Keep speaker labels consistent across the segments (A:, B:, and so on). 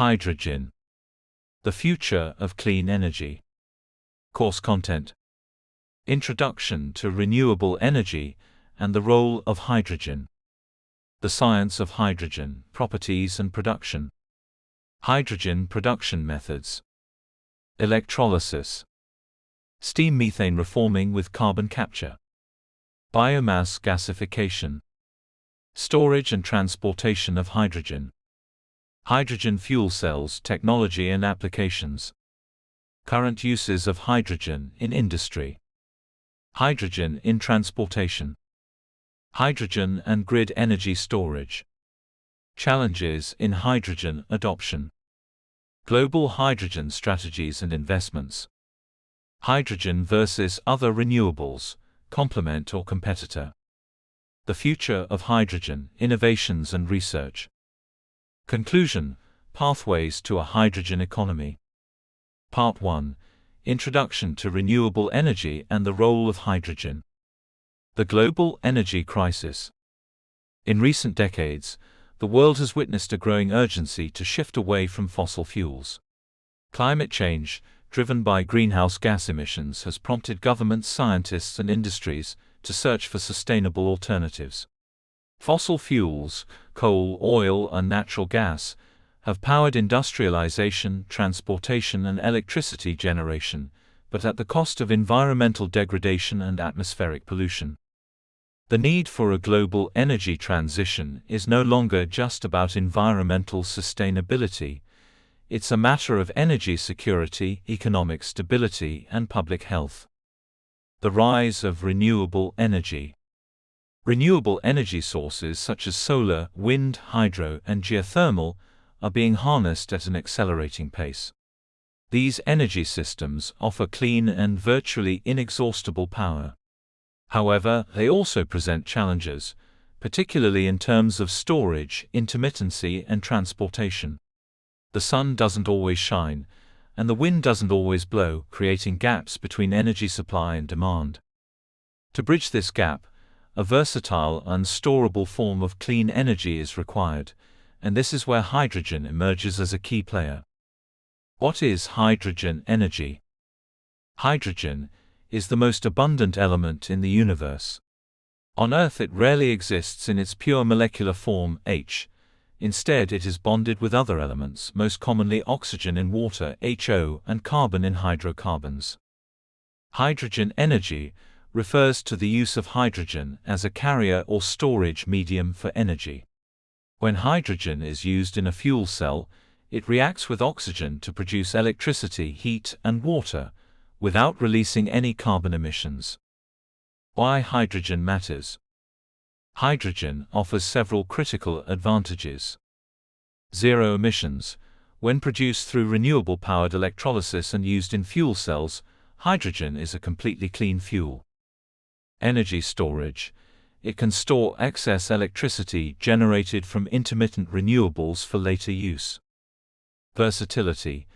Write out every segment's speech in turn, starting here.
A: Hydrogen. The future of clean energy. Course content. Introduction to renewable energy and the role of hydrogen. The science of hydrogen, properties and production. Hydrogen production methods. Electrolysis. Steam methane reforming with carbon capture. Biomass gasification. Storage and transportation of hydrogen. Hydrogen fuel cells technology and applications. Current uses of hydrogen in industry. Hydrogen in transportation. Hydrogen and grid energy storage. Challenges in hydrogen adoption. Global hydrogen strategies and investments. Hydrogen versus other renewables, complement or competitor. The future of hydrogen, innovations and research. Conclusion: pathways to a hydrogen economy. Part 1. Introduction to renewable energy and the role of hydrogen. The global energy crisis. In recent decades, the world has witnessed a growing urgency to shift away from fossil fuels. Climate change, driven by greenhouse gas emissions, has prompted governments, scientists, and industries to search for sustainable alternatives. Fossil fuels, coal, oil, and natural gas, have powered industrialization, transportation, and electricity generation, but at the cost of environmental degradation and atmospheric pollution. The need for a global energy transition is no longer just about environmental sustainability. It's a matter of energy security, economic stability, and public health. The rise of renewable energy. Renewable energy sources such as solar, wind, hydro, and geothermal are being harnessed at an accelerating pace. These energy systems offer clean and virtually inexhaustible power. However, they also present challenges, particularly in terms of storage, intermittency, and transportation. The sun doesn't always shine, and the wind doesn't always blow, creating gaps between energy supply and demand. To bridge this gap, a versatile and storable form of clean energy is required, and this is where hydrogen emerges as a key player. What is hydrogen energy? Hydrogen is the most abundant element in the universe. On Earth it rarely exists in its pure molecular form, H. Instead it is bonded with other elements, most commonly oxygen in water, HO, and carbon in hydrocarbons. Hydrogen energy refers to the use of hydrogen as a carrier or storage medium for energy. When hydrogen is used in a fuel cell, it reacts with oxygen to produce electricity, heat, and water, without releasing any carbon emissions. Why hydrogen matters? Hydrogen offers several critical advantages. Zero emissions. When produced through renewable-powered electrolysis and used in fuel cells, hydrogen is a completely clean fuel. Energy storage. It can store excess electricity generated from intermittent renewables for later use. Versatility.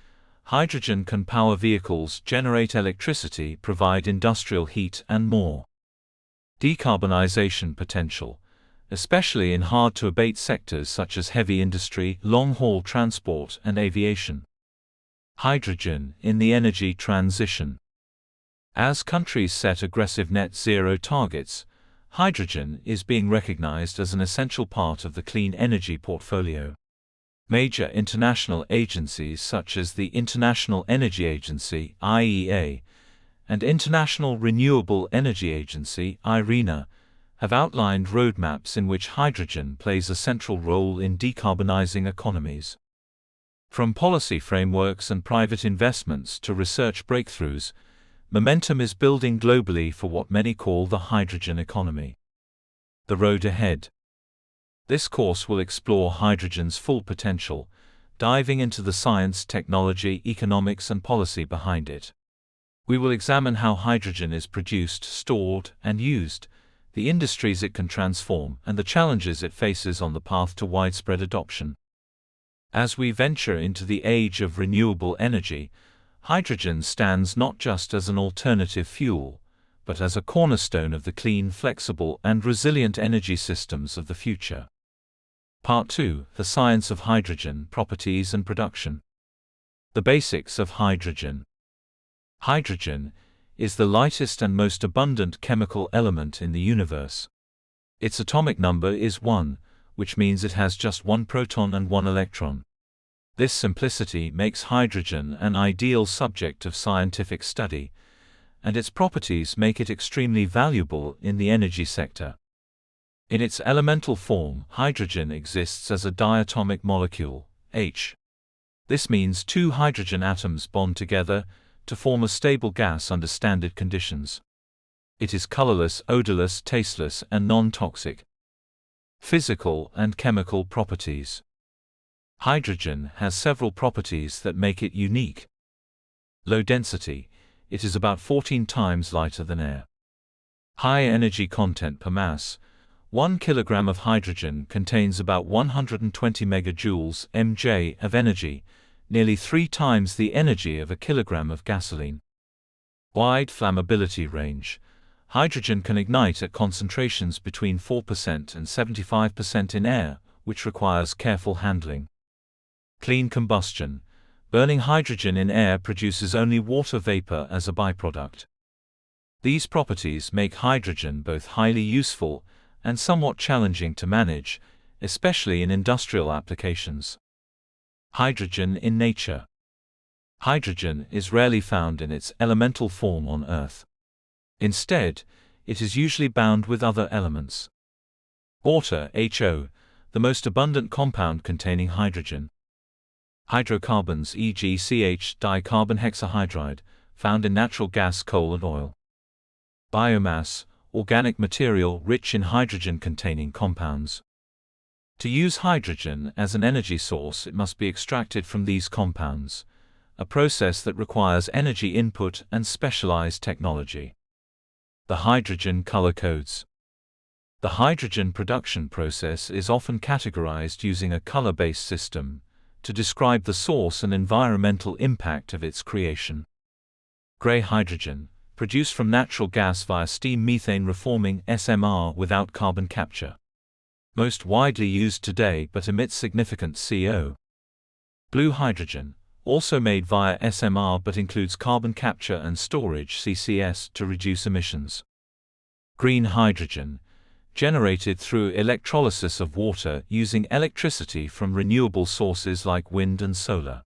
A: Hydrogen can power vehicles, generate electricity, provide industrial heat, and more. Decarbonization potential, especially in hard-to-abate sectors such as heavy industry, long-haul transport, and aviation. Hydrogen in the energy transition. As countries set aggressive net zero targets, hydrogen is being recognized as an essential part of the clean energy portfolio. Major international agencies such as the International Energy Agency (IEA) and International Renewable Energy Agency (IRENA) have outlined roadmaps in which hydrogen plays a central role in decarbonizing economies. From policy frameworks and private investments to research breakthroughs, momentum is building globally for what many call the hydrogen economy. The road ahead. This course will explore hydrogen's full potential, diving into the science, technology, economics, and policy behind it. We will examine how hydrogen is produced, stored, and used, the industries it can transform, and the challenges it faces on the path to widespread adoption. As we venture into the age of renewable energy, hydrogen stands not just as an alternative fuel, but as a cornerstone of the clean, flexible, and resilient energy systems of the future. Part 2: The Science of Hydrogen, Properties and Production. The Basics of Hydrogen. Hydrogen is the lightest and most abundant chemical element in the universe. Its atomic number is 1, which means it has just 1 proton and 1 electron. This simplicity makes hydrogen an ideal subject of scientific study, and its properties make it extremely valuable in the energy sector. In its elemental form, hydrogen exists as a diatomic molecule, H. This means 2 hydrogen atoms bond together to form a stable gas under standard conditions. It is colorless, odorless, tasteless, and non-toxic. Physical and chemical properties. Hydrogen has several properties that make it unique. Low density. It is about 14 times lighter than air. High energy content per mass. 1 kilogram of hydrogen contains about 120 megajoules (mJ) of energy, nearly 3 times the energy of a kilogram of gasoline. Wide flammability range. Hydrogen can ignite at concentrations between 4% and 75% in air, which requires careful handling. Clean combustion. Burning hydrogen in air produces only water vapor as a byproduct. These properties make hydrogen both highly useful and somewhat challenging to manage, especially in industrial applications. Hydrogen in nature. Hydrogen is rarely found in its elemental form on Earth. Instead, it is usually bound with other elements. Water, HO, the most abundant compound containing hydrogen. Hydrocarbons, e.g. CH dicarbonhexahydride, found in natural gas, coal and oil. Biomass, organic material rich in hydrogen-containing compounds. To use hydrogen as an energy source, it must be extracted from these compounds, a process that requires energy input and specialized technology. The hydrogen color codes. The hydrogen production process is often categorized using a color-based system to describe the source and environmental impact of its creation. Gray hydrogen, produced from natural gas via steam methane reforming (SMR) without carbon capture. Most widely used today but emits significant CO. Blue hydrogen, also made via SMR but includes carbon capture and storage (CCS) to reduce emissions. Green hydrogen, generated through electrolysis of water using electricity from renewable sources like wind and solar.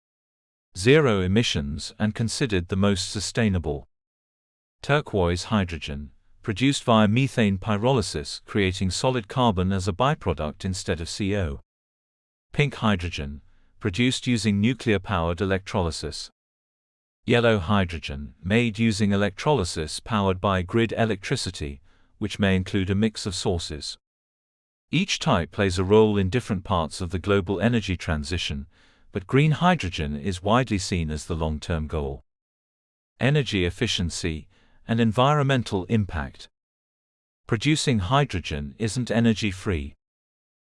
A: Zero emissions and considered the most sustainable. Turquoise hydrogen, produced via methane pyrolysis, creating solid carbon as a byproduct instead of CO. Pink hydrogen, produced using nuclear-powered electrolysis. Yellow hydrogen, made using electrolysis powered by grid electricity, which may include a mix of sources. Each type plays a role in different parts of the global energy transition, but green hydrogen is widely seen as the long-term goal. Energy efficiency and environmental impact. Producing hydrogen isn't energy-free.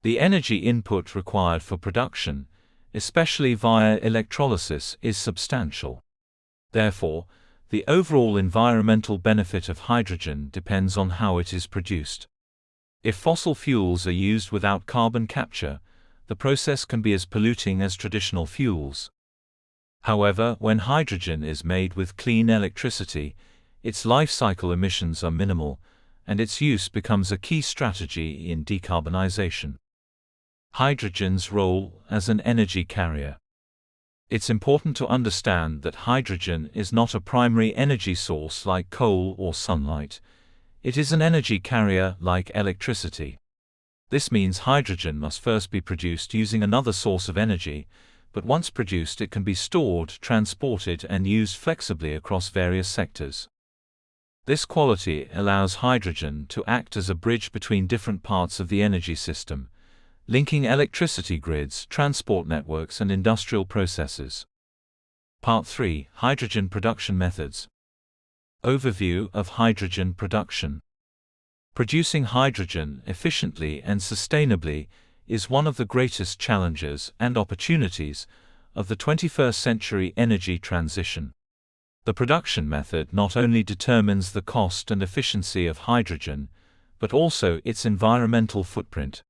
A: The energy input required for production, especially via electrolysis, is substantial. Therefore, the overall environmental benefit of hydrogen depends on how it is produced. If fossil fuels are used without carbon capture, the process can be as polluting as traditional fuels. However, when hydrogen is made with clean electricity, its life cycle emissions are minimal, and its use becomes a key strategy in decarbonization. Hydrogen's role as an energy carrier. It's important to understand that hydrogen is not a primary energy source like coal or sunlight. It is an energy carrier like electricity. This means hydrogen must first be produced using another source of energy, but once produced it can be stored, transported, and used flexibly across various sectors. This quality allows hydrogen to act as a bridge between different parts of the energy system, linking electricity grids, transport networks, and industrial processes. Part 3: Hydrogen production methods. Overview of hydrogen production. Producing hydrogen efficiently and sustainably is one of the greatest challenges and opportunities of the 21st century energy transition. The production method not only determines the cost and efficiency of hydrogen, but also its environmental footprint.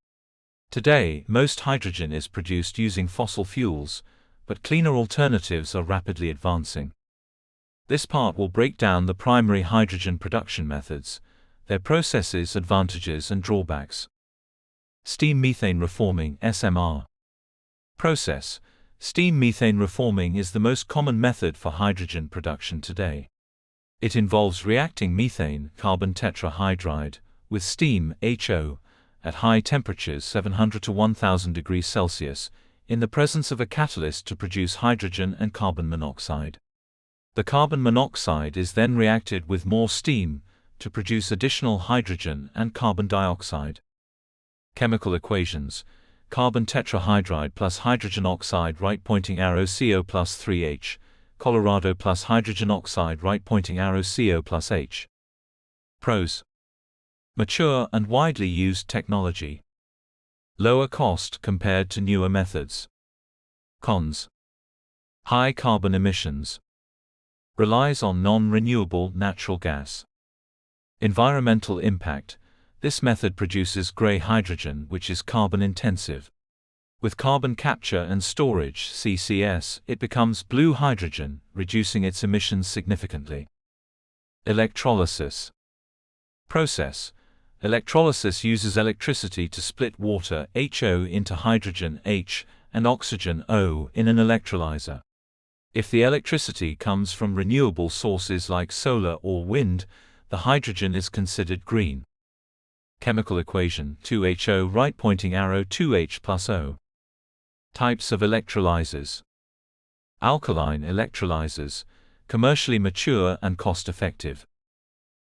A: Today, most hydrogen is produced using fossil fuels, but cleaner alternatives are rapidly advancing. This part will break down the primary hydrogen production methods, their processes, advantages and drawbacks. Steam methane reforming (SMR). Process. Steam methane reforming is the most common method for hydrogen production today. It involves reacting methane, carbon tetrahydride, with steam, HO, at high temperatures 700 to 1000 degrees Celsius, in the presence of a catalyst to produce hydrogen and carbon monoxide. The carbon monoxide is then reacted with more steam to produce additional hydrogen and carbon dioxide. Chemical equations: carbon tetrahydride plus hydrogen oxide, right pointing arrow, CO plus 3H, Colorado plus hydrogen oxide, right pointing arrow, CO plus H. Pros: mature and widely used technology. Lower cost compared to newer methods. Cons: high carbon emissions. Relies on non-renewable natural gas. Environmental impact: this method produces gray hydrogen, which is carbon intensive. With carbon capture and storage (CCS), it becomes blue hydrogen, reducing its emissions significantly. Electrolysis. Process. Electrolysis uses electricity to split water HO into hydrogen H and oxygen O in an electrolyzer. If the electricity comes from renewable sources like solar or wind, the hydrogen is considered green. Chemical equation: 2HO, right pointing arrow, 2H plus O. Types of electrolyzers. Alkaline electrolyzers, commercially mature and cost-effective.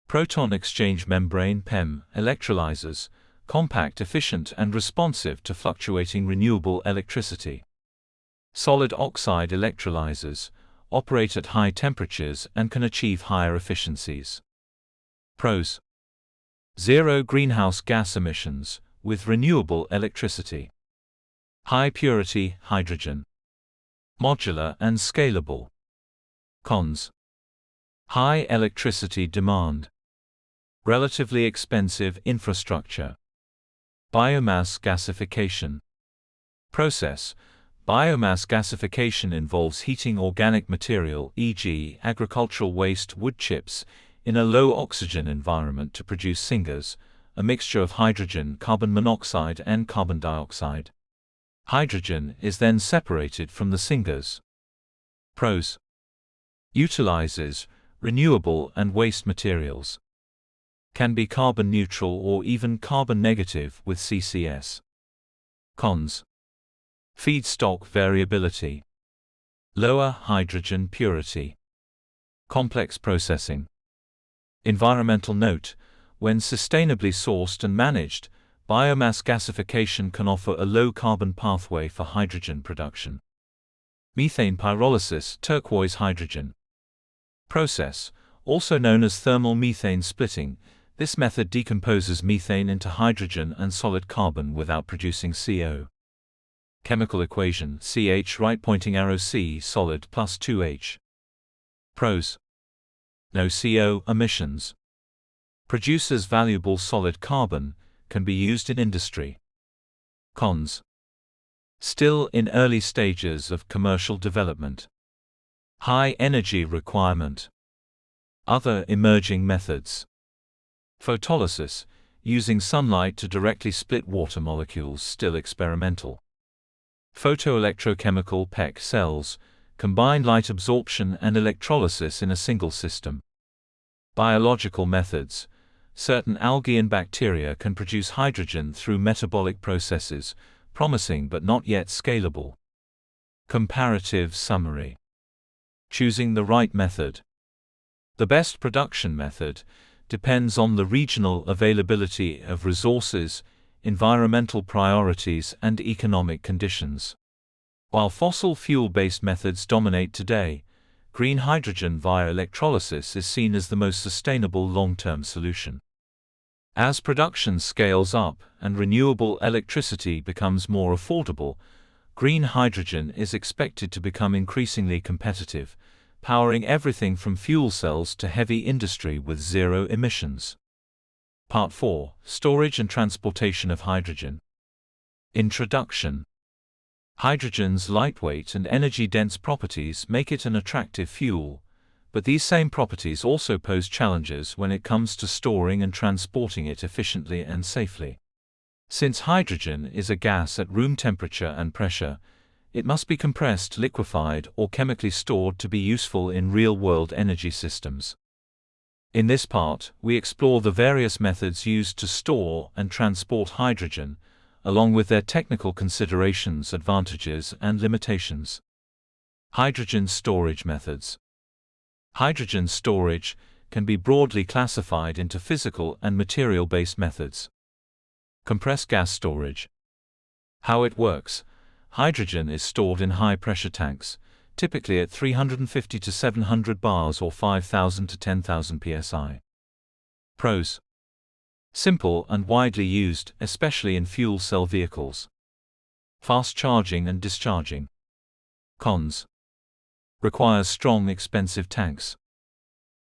A: Proton exchange membrane (PEM) electrolyzers, compact, efficient and responsive to fluctuating renewable electricity. Solid oxide electrolyzers, operate at high temperatures and can achieve higher efficiencies. Pros: zero greenhouse gas emissions, with renewable electricity. High purity hydrogen. Modular and scalable. Cons: high electricity demand. Relatively expensive infrastructure. Biomass gasification. Process. Biomass gasification involves heating organic material, e.g., agricultural waste, wood chips, in a low-oxygen environment to produce syngas, a mixture of hydrogen, carbon monoxide and carbon dioxide. Hydrogen is then separated from the syngas. Pros: utilizes renewable and waste materials. Can be carbon neutral or even carbon negative with CCS. Cons: feedstock variability. Lower hydrogen purity. Complex processing. Environmental note: when sustainably sourced and managed, biomass gasification can offer a low-carbon pathway for hydrogen production. Methane pyrolysis, turquoise hydrogen. Process. Also known as thermal methane splitting, this method decomposes methane into hydrogen and solid carbon without producing CO. Chemical equation: CH, right pointing arrow, C solid plus 2H. Pros: no CO emissions. Produces valuable solid carbon, can be used in industry. Cons: still in early stages of commercial development. High energy requirement. Other emerging methods. Photolysis, using sunlight to directly split water molecules, still experimental. Photoelectrochemical PEC cells, combine light absorption and electrolysis in a single system. Biological methods. Certain algae and bacteria can produce hydrogen through metabolic processes, promising but not yet scalable. Comparative summary. Choosing the right method. The best production method depends on the regional availability of resources, environmental priorities, and economic conditions. While fossil fuel-based methods dominate today, green hydrogen via electrolysis is seen as the most sustainable long-term solution. As production scales up and renewable electricity becomes more affordable, green hydrogen is expected to become increasingly competitive, powering everything from fuel cells to heavy industry with zero emissions. Part 4: Storage and transportation of hydrogen. Introduction. Hydrogen's lightweight and energy-dense properties make it an attractive fuel, but these same properties also pose challenges when it comes to storing and transporting it efficiently and safely. Since hydrogen is a gas at room temperature and pressure, it must be compressed, liquefied, or chemically stored to be useful in real-world energy systems. In this part, we explore the various methods used to store and transport hydrogen, along with their technical considerations, advantages, and limitations. Hydrogen storage methods. Hydrogen storage can be broadly classified into physical and material-based methods. Compressed gas storage. How it works. Hydrogen is stored in high-pressure tanks, typically at 350 to 700 bars or 5,000 to 10,000 psi. Pros. Simple and widely used, especially in fuel cell vehicles. Fast charging and discharging. Cons. Requires strong, expensive tanks.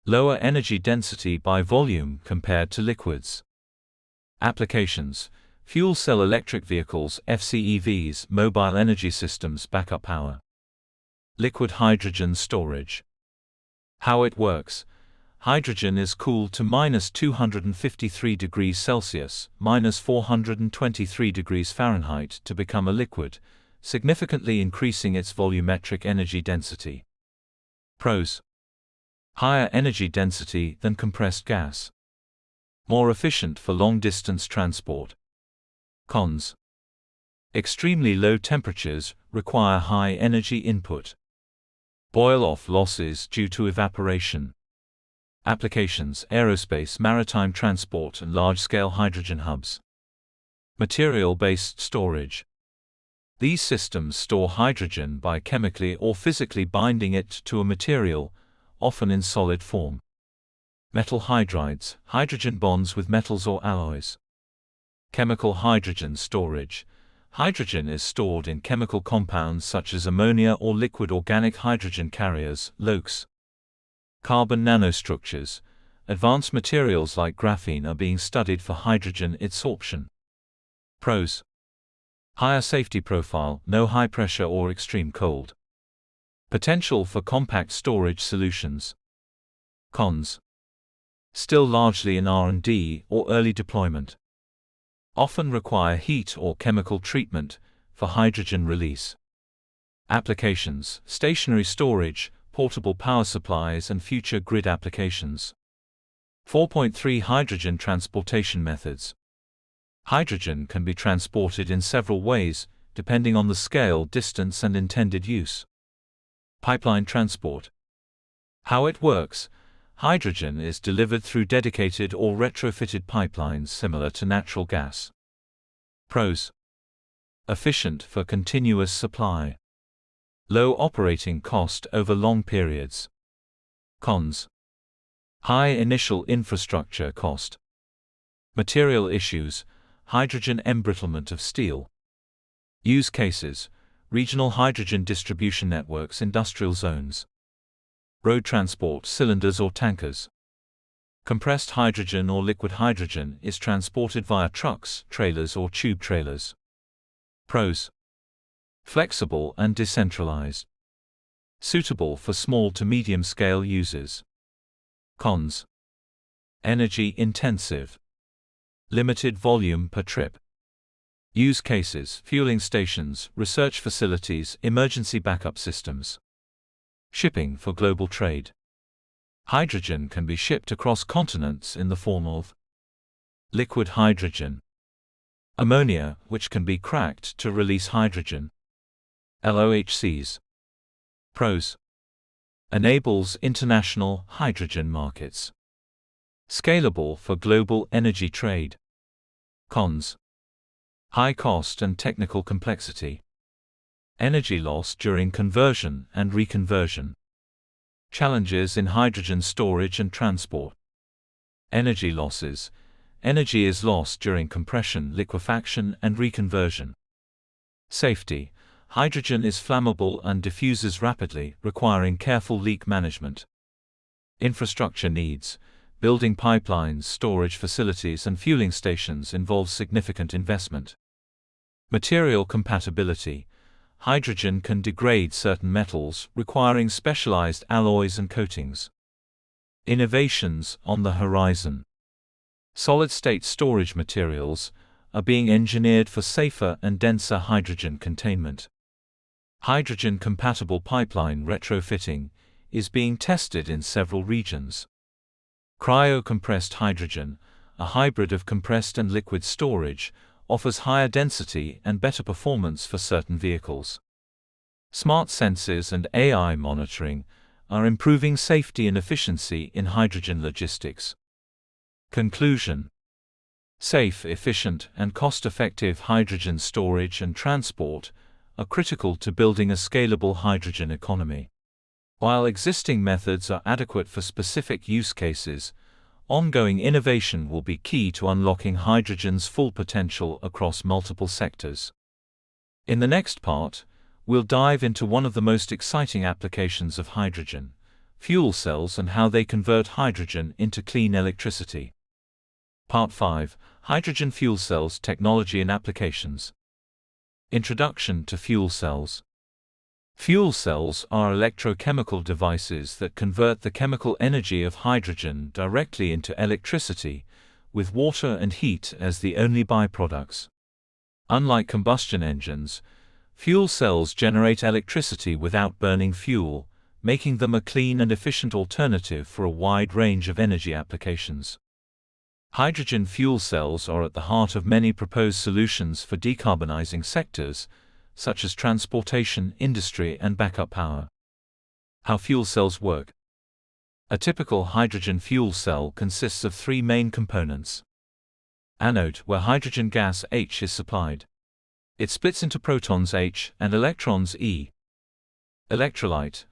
A: Lower energy density by volume compared to liquids. Applications. Fuel cell electric vehicles, FCEVs, mobile energy systems, backup power. Liquid hydrogen storage. How it works. Hydrogen is cooled to -253 degrees Celsius, -423 degrees Fahrenheit to become a liquid, significantly increasing its volumetric energy density. Pros. Higher energy density than compressed gas. More efficient for long-distance transport. Cons. Extremely low temperatures require high energy input. Boil-off losses due to evaporation. Applications: aerospace, maritime transport, and large-scale hydrogen hubs. Material-based storage. These systems store hydrogen by chemically or physically binding it to a material, often in solid form. Metal hydrides, hydrogen bonds with metals or alloys. Chemical hydrogen storage. Hydrogen is stored in chemical compounds such as ammonia or liquid organic hydrogen carriers, LOHCs. Carbon nanostructures. Advanced materials like graphene are being studied for hydrogen adsorption. Pros. Higher safety profile, no high pressure or extreme cold. Potential for compact storage solutions. Cons. Still largely in R&D or early deployment. Often require heat or chemical treatment for hydrogen release. Applications: stationary storage, portable power supplies, and future grid applications. 4.3 Hydrogen transportation methods. Hydrogen can be transported in several ways, depending on the scale, distance, and intended use. Pipeline transport. How it works. Hydrogen is delivered through dedicated or retrofitted pipelines similar to natural gas. Pros. Efficient for continuous supply. Low operating cost over long periods. Cons. High initial infrastructure cost. Material issues. Hydrogen embrittlement of steel. Use cases: regional hydrogen distribution networks, industrial zones. Road transport, cylinders or tankers. Compressed hydrogen or liquid hydrogen is transported via trucks, trailers or tube trailers. Pros. Flexible and decentralized. Suitable for small to medium scale users. Cons. Energy intensive. Limited volume per trip. Use cases: fueling stations, research facilities, emergency backup systems. Shipping for global trade. Hydrogen can be shipped across continents in the form of liquid hydrogen, ammonia, which can be cracked to release hydrogen, LOHCs. Pros. Enables international hydrogen markets. Scalable for global energy trade. Cons. High cost and technical complexity. Energy loss during conversion and reconversion. Challenges in hydrogen storage and transport. Energy losses. Energy is lost during compression, liquefaction, and reconversion. Safety. Hydrogen is flammable and diffuses rapidly, requiring careful leak management. Infrastructure needs. Building pipelines, storage facilities, and fueling stations involves significant investment. Material compatibility. Hydrogen can degrade certain metals, requiring specialized alloys and coatings. Innovations on the horizon. Solid-state storage materials are being engineered for safer and denser hydrogen containment. Hydrogen-compatible pipeline retrofitting is being tested in several regions. Cryo-compressed hydrogen, a hybrid of compressed and liquid storage, offers higher density and better performance for certain vehicles. Smart sensors and AI monitoring are improving safety and efficiency in hydrogen logistics. Conclusion. Safe, efficient, and cost-effective hydrogen storage and transport are critical to building a scalable hydrogen economy. While existing methods are adequate for specific use cases, ongoing innovation will be key to unlocking hydrogen's full potential across multiple sectors. In the next part, we'll dive into one of the most exciting applications of hydrogen, fuel cells and how they convert hydrogen into clean electricity. Part 5. Hydrogen fuel cells technology and applications. Introduction to fuel cells. Fuel cells are electrochemical devices that convert the chemical energy of hydrogen directly into electricity, with water and heat as the only byproducts. Unlike combustion engines, fuel cells generate electricity without burning fuel, making them a clean and efficient alternative for a wide range of energy applications. Hydrogen fuel cells are at the heart of many proposed solutions for decarbonizing sectors, such as transportation, industry, and backup power. How fuel cells work. A typical hydrogen fuel cell consists of three main components. Anode, where hydrogen gas H is supplied. It splits into protons H and electrons E. Electrolyte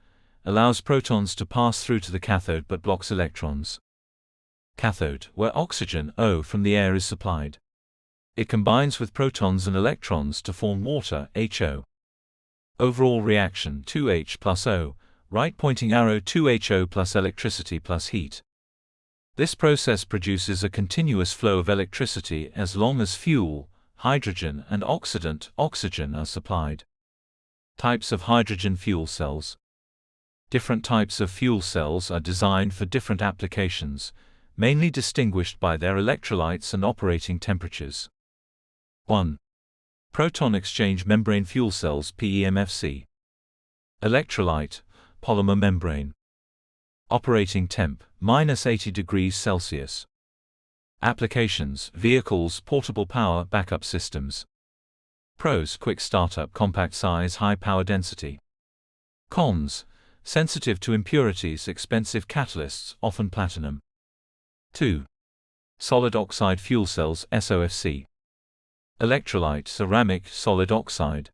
A: allows protons to pass through to the cathode but blocks electrons. Cathode, where oxygen O from the air is supplied. It combines with protons and electrons to form water, HO. Overall reaction 2H plus O, right pointing arrow 2HO plus electricity plus heat. This process produces a continuous flow of electricity as long as fuel, hydrogen and oxidant, oxygen are supplied. Types of hydrogen fuel cells. Different types of fuel cells are designed for different applications, mainly distinguished by their electrolytes and operating temperatures. 1. Proton exchange membrane fuel cells PEMFC. Electrolyte, polymer membrane. Operating temp, -80 degrees Celsius. Applications, vehicles, portable power, backup systems. Pros, quick startup, compact size, high power density. Cons, sensitive to impurities, expensive catalysts, often platinum. 2. Solid oxide fuel cells SOFC. Electrolyte, ceramic, solid oxide.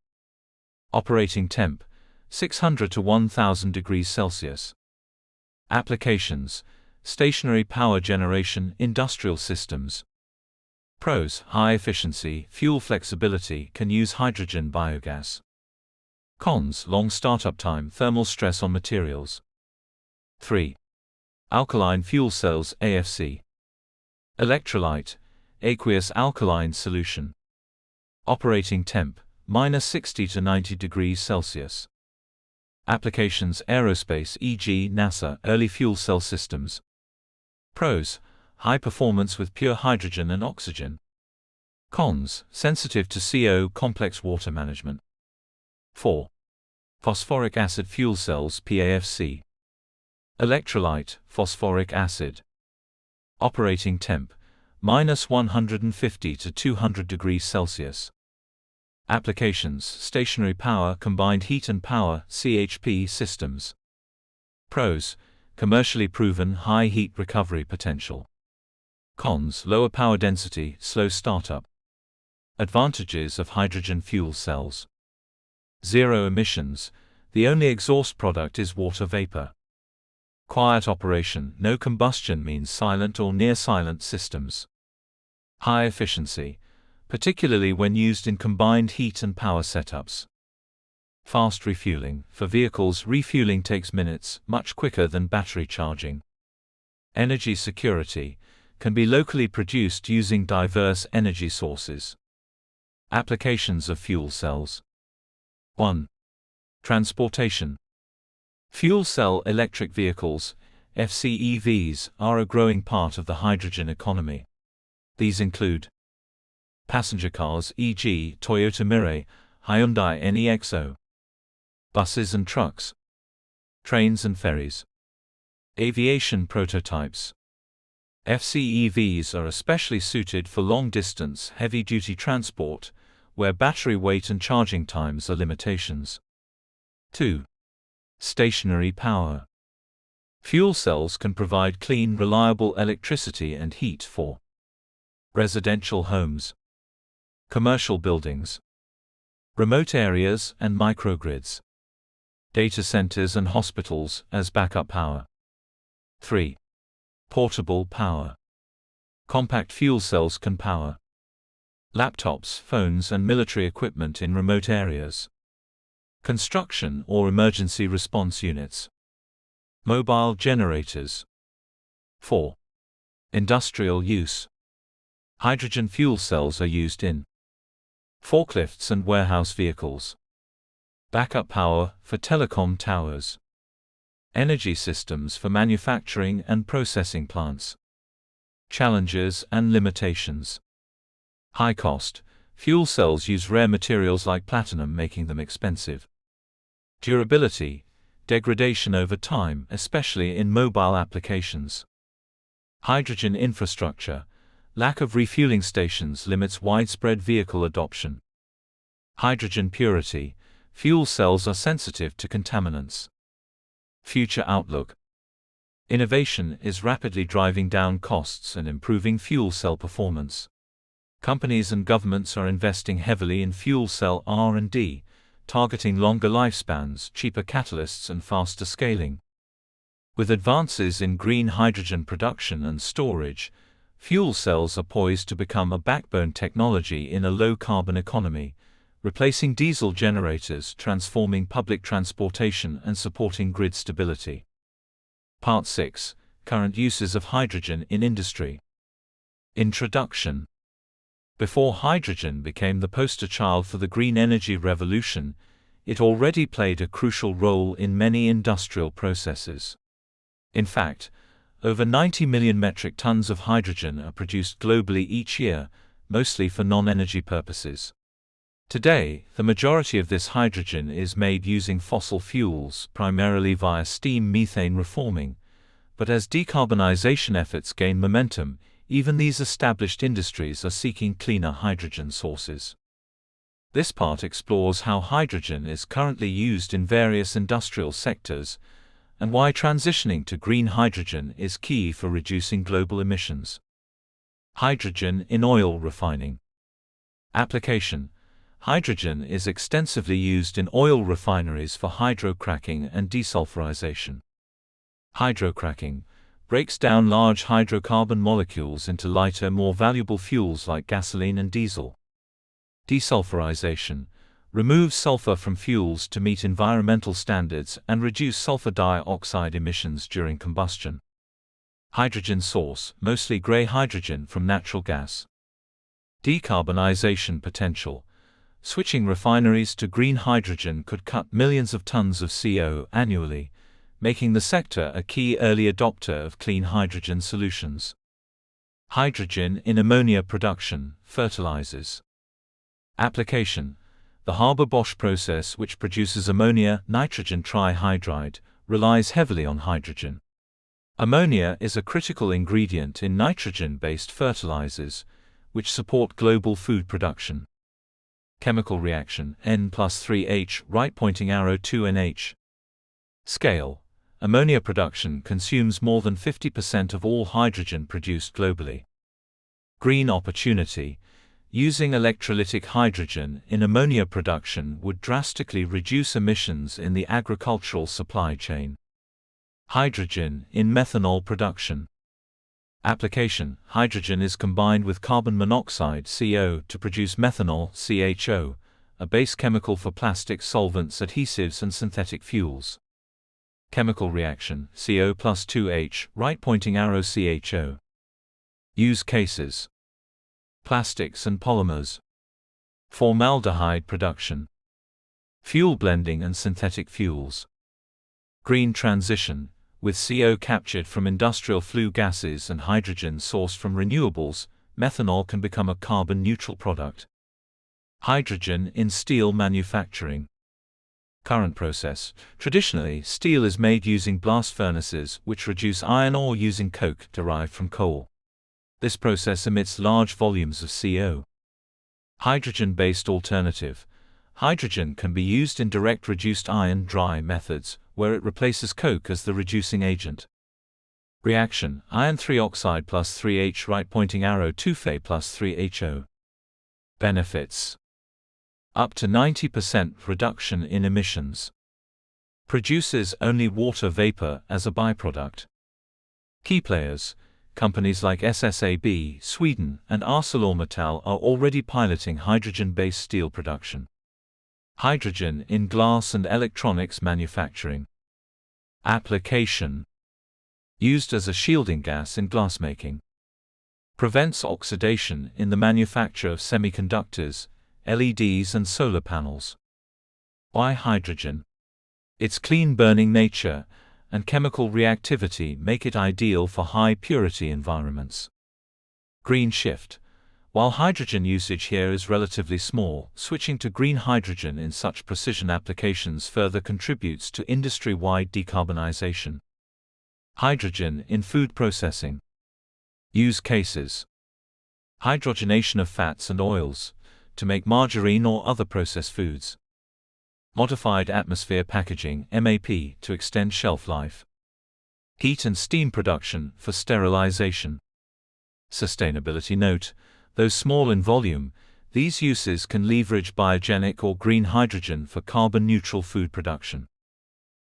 A: Operating temp, 600 to 1000 degrees Celsius. Applications, stationary power generation, industrial systems. Pros, high efficiency, fuel flexibility, can use hydrogen biogas. Cons, long startup time, thermal stress on materials. 3. Alkaline fuel cells AFC. Electrolyte, aqueous alkaline solution. Operating temp, -60 to 90 degrees Celsius. Applications, aerospace, e.g. NASA, early fuel cell systems. Pros, high performance with pure hydrogen and oxygen. Cons, sensitive to CO, complex water management. 4. Phosphoric acid fuel cells PAFC. Electrolyte, phosphoric acid. Operating temp, -150 to 200 degrees Celsius. Applications, stationary power, combined heat and power, CHP systems. Pros, commercially proven high heat recovery potential. Cons, lower power density, slow startup. Advantages of hydrogen fuel cells. Zero emissions, the only exhaust product is water vapor. Quiet operation, no combustion means silent or near-silent systems. High efficiency, particularly when used in combined heat and power setups. Fast refueling, for vehicles refueling takes minutes, much quicker than battery charging. Energy security, can be locally produced using diverse energy sources. Applications of fuel cells. 1. Transportation. Fuel cell electric vehicles, FCEVs, are a growing part of the hydrogen economy. These include passenger cars, e.g., Toyota Mirai, Hyundai NEXO, buses and trucks, trains and ferries, aviation prototypes. FCEVs are especially suited for long-distance, heavy-duty transport, where battery weight and charging times are limitations. 2. Stationary power. Fuel cells can provide clean, reliable electricity and heat for residential homes, commercial buildings, remote areas and microgrids, data centers and hospitals as backup power. 3. Portable power. Compact fuel cells can power laptops, phones and military equipment in remote areas, construction or emergency response units, mobile generators. 4. Industrial use. Hydrogen fuel cells are used in forklifts and warehouse vehicles, backup power for telecom towers, energy systems for manufacturing and processing plants. Challenges and limitations. High cost. Fuel cells use rare materials like platinum, making them expensive. Durability. Degradation over time, especially in mobile applications. Hydrogen infrastructure. Lack of refueling stations limits widespread vehicle adoption. Hydrogen purity. Fuel cells are sensitive to contaminants. Future outlook. Innovation is rapidly driving down costs and improving fuel cell performance. Companies and governments are investing heavily in fuel cell R&D, targeting longer lifespans, cheaper catalysts and faster scaling. With advances in green hydrogen production and storage, fuel cells are poised to become a backbone technology in a low-carbon economy, replacing diesel generators, transforming public transportation and supporting grid stability. Part 6. Current uses of hydrogen in industry. Introduction. Before hydrogen became the poster child for the green energy revolution, it already played a crucial role in many industrial processes. In fact, over 90 million metric tons of hydrogen are produced globally each year, mostly for non-energy purposes. Today, the majority of this hydrogen is made using fossil fuels, primarily via steam methane reforming, but as decarbonization efforts gain momentum, even these established industries are seeking cleaner hydrogen sources. This part explores how hydrogen is currently used in various industrial sectors, and why transitioning to green hydrogen is key for reducing global emissions. Hydrogen in oil refining. Application. Hydrogen is extensively used in oil refineries for hydrocracking and desulfurization. Hydrocracking breaks down large hydrocarbon molecules into lighter, more valuable fuels like gasoline and diesel. Desulfurization removes sulfur from fuels to meet environmental standards and reduce sulfur dioxide emissions during combustion. Hydrogen source, mostly gray hydrogen from natural gas. Decarbonization potential. Switching refineries to green hydrogen could cut millions of tons of CO annually, making the sector a key early adopter of clean hydrogen solutions. Hydrogen in ammonia production, fertilizers. Application. The Haber-Bosch process, which produces ammonia nitrogen trihydride, relies heavily on hydrogen. Ammonia is a critical ingredient in nitrogen-based fertilizers, which support global food production. Chemical reaction, N+3H, right pointing arrow 2NH. Scale. Ammonia production consumes more than 50% of all hydrogen produced globally. Green opportunity. Using electrolytic hydrogen in ammonia production would drastically reduce emissions in the agricultural supply chain. Hydrogen in methanol production. Application. Hydrogen is combined with carbon monoxide CO to produce methanol CHO, a base chemical for plastics, solvents, adhesives and synthetic fuels. Chemical reaction, CO plus 2H, right pointing arrow CHO. Use cases. Plastics and polymers. Formaldehyde production. Fuel blending and synthetic fuels. Green transition. With CO captured from industrial flue gases and hydrogen sourced from renewables, methanol can become a carbon-neutral product. Hydrogen in steel manufacturing. Current process. Traditionally, steel is made using blast furnaces, which reduce iron ore using coke derived from coal. This process emits large volumes of CO. Hydrogen-based alternative. Hydrogen can be used in direct reduced iron dry methods, where it replaces coke as the reducing agent. Reaction: iron 3 oxide plus 3H right pointing arrow 2 Fe plus 3HO. Benefits: up to 90% reduction in emissions. Produces only water vapor as a byproduct. Key players: companies like SSAB, Sweden, and ArcelorMittal are already piloting hydrogen-based steel production. Hydrogen in glass and electronics manufacturing. Application: used as a shielding gas in glassmaking. Prevents oxidation in the manufacture of semiconductors, LEDs and solar panels. Why hydrogen? Its clean burning nature and chemical reactivity make it ideal for high-purity environments. Green shift. While hydrogen usage here is relatively small, switching to green hydrogen in such precision applications further contributes to industry-wide decarbonization. Hydrogen in food processing. Use cases: hydrogenation of fats and oils, to make margarine or other processed foods. Modified atmosphere packaging (MAP) to extend shelf life. Heat and steam production for sterilization. Sustainability note: though small in volume, these uses can leverage biogenic or green hydrogen for carbon-neutral food production.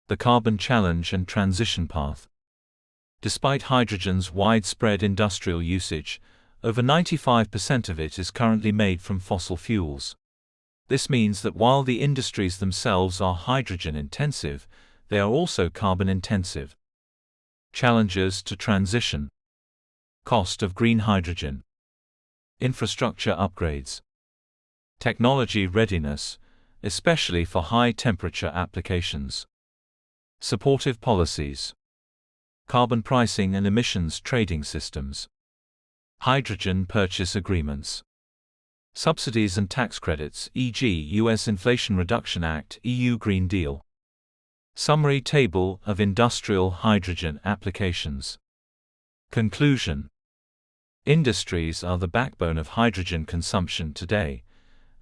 A: The carbon challenge and transition path. Despite hydrogen's widespread industrial usage, over 95% of it is currently made from fossil fuels. This means that while the industries themselves are hydrogen-intensive, they are also carbon-intensive. Challenges to transition. Cost of green hydrogen. Infrastructure upgrades. Technology readiness, especially for high-temperature applications. Supportive policies. Carbon pricing and emissions trading systems. Hydrogen purchase agreements. Subsidies and tax credits, e.g. U.S. Inflation Reduction Act, EU Green Deal. Summary table of industrial hydrogen applications. Conclusion: industries are the backbone of hydrogen consumption today,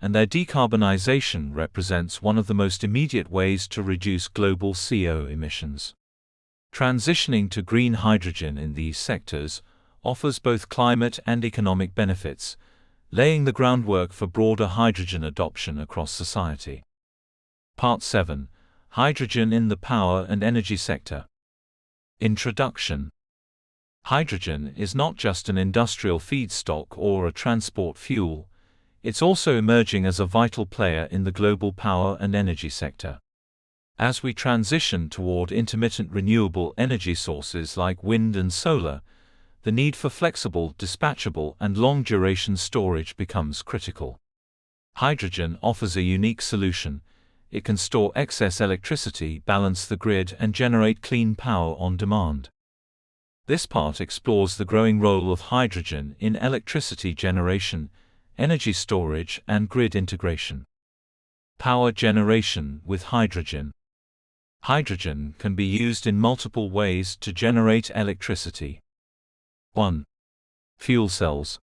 A: and their decarbonization represents one of the most immediate ways to reduce global CO emissions. Transitioning to green hydrogen in these sectors offers both climate and economic benefits, laying the groundwork for broader hydrogen adoption across society. Part 7: Hydrogen in the power and energy sector. Introduction. Hydrogen is not just an industrial feedstock or a transport fuel, it's also emerging as a vital player in the global power and energy sector. As we transition toward intermittent renewable energy sources like wind and solar, the need for flexible, dispatchable, and long-duration storage becomes critical. Hydrogen offers a unique solution. It can store excess electricity, balance the grid, and generate clean power on demand. This part explores the growing role of hydrogen in electricity generation, energy storage, and grid integration. Power generation with hydrogen. Hydrogen can be used in multiple ways to generate electricity. 1. Fuel cells.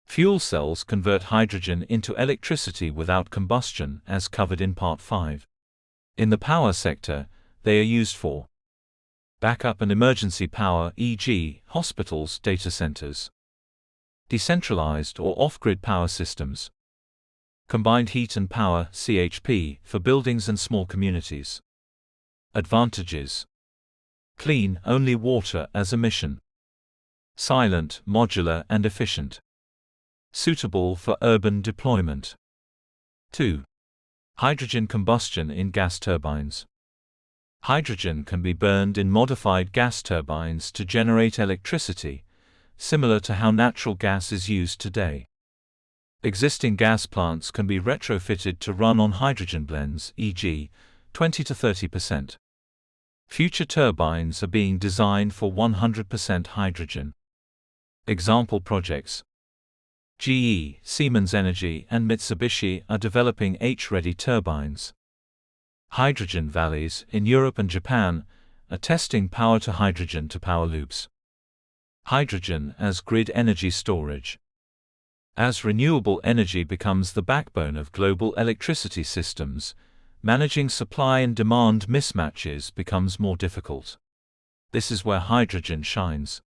A: Fuel cells convert hydrogen into electricity without combustion, as covered in Part 5. In the power sector, they are used for backup and emergency power, e.g., hospitals, data centers. Decentralized or off-grid power systems. Combined heat and power, CHP, for buildings and small communities. Advantages: clean, only water as emission. Silent, modular, and efficient. Suitable for urban deployment. 2. Hydrogen combustion in gas turbines. Hydrogen can be burned in modified gas turbines to generate electricity, similar to how natural gas is used today. Existing gas plants can be retrofitted to run on hydrogen blends, e.g., 20 to 30%. Future turbines are being designed for 100% hydrogen. Example projects: GE, Siemens Energy, and Mitsubishi are developing H-ready turbines. Hydrogen valleys in Europe and Japan are testing power-to-hydrogen-to-power loops. Hydrogen as grid energy storage. As renewable energy becomes the backbone of global electricity systems, managing supply and demand mismatches becomes more difficult. This is where hydrogen shines.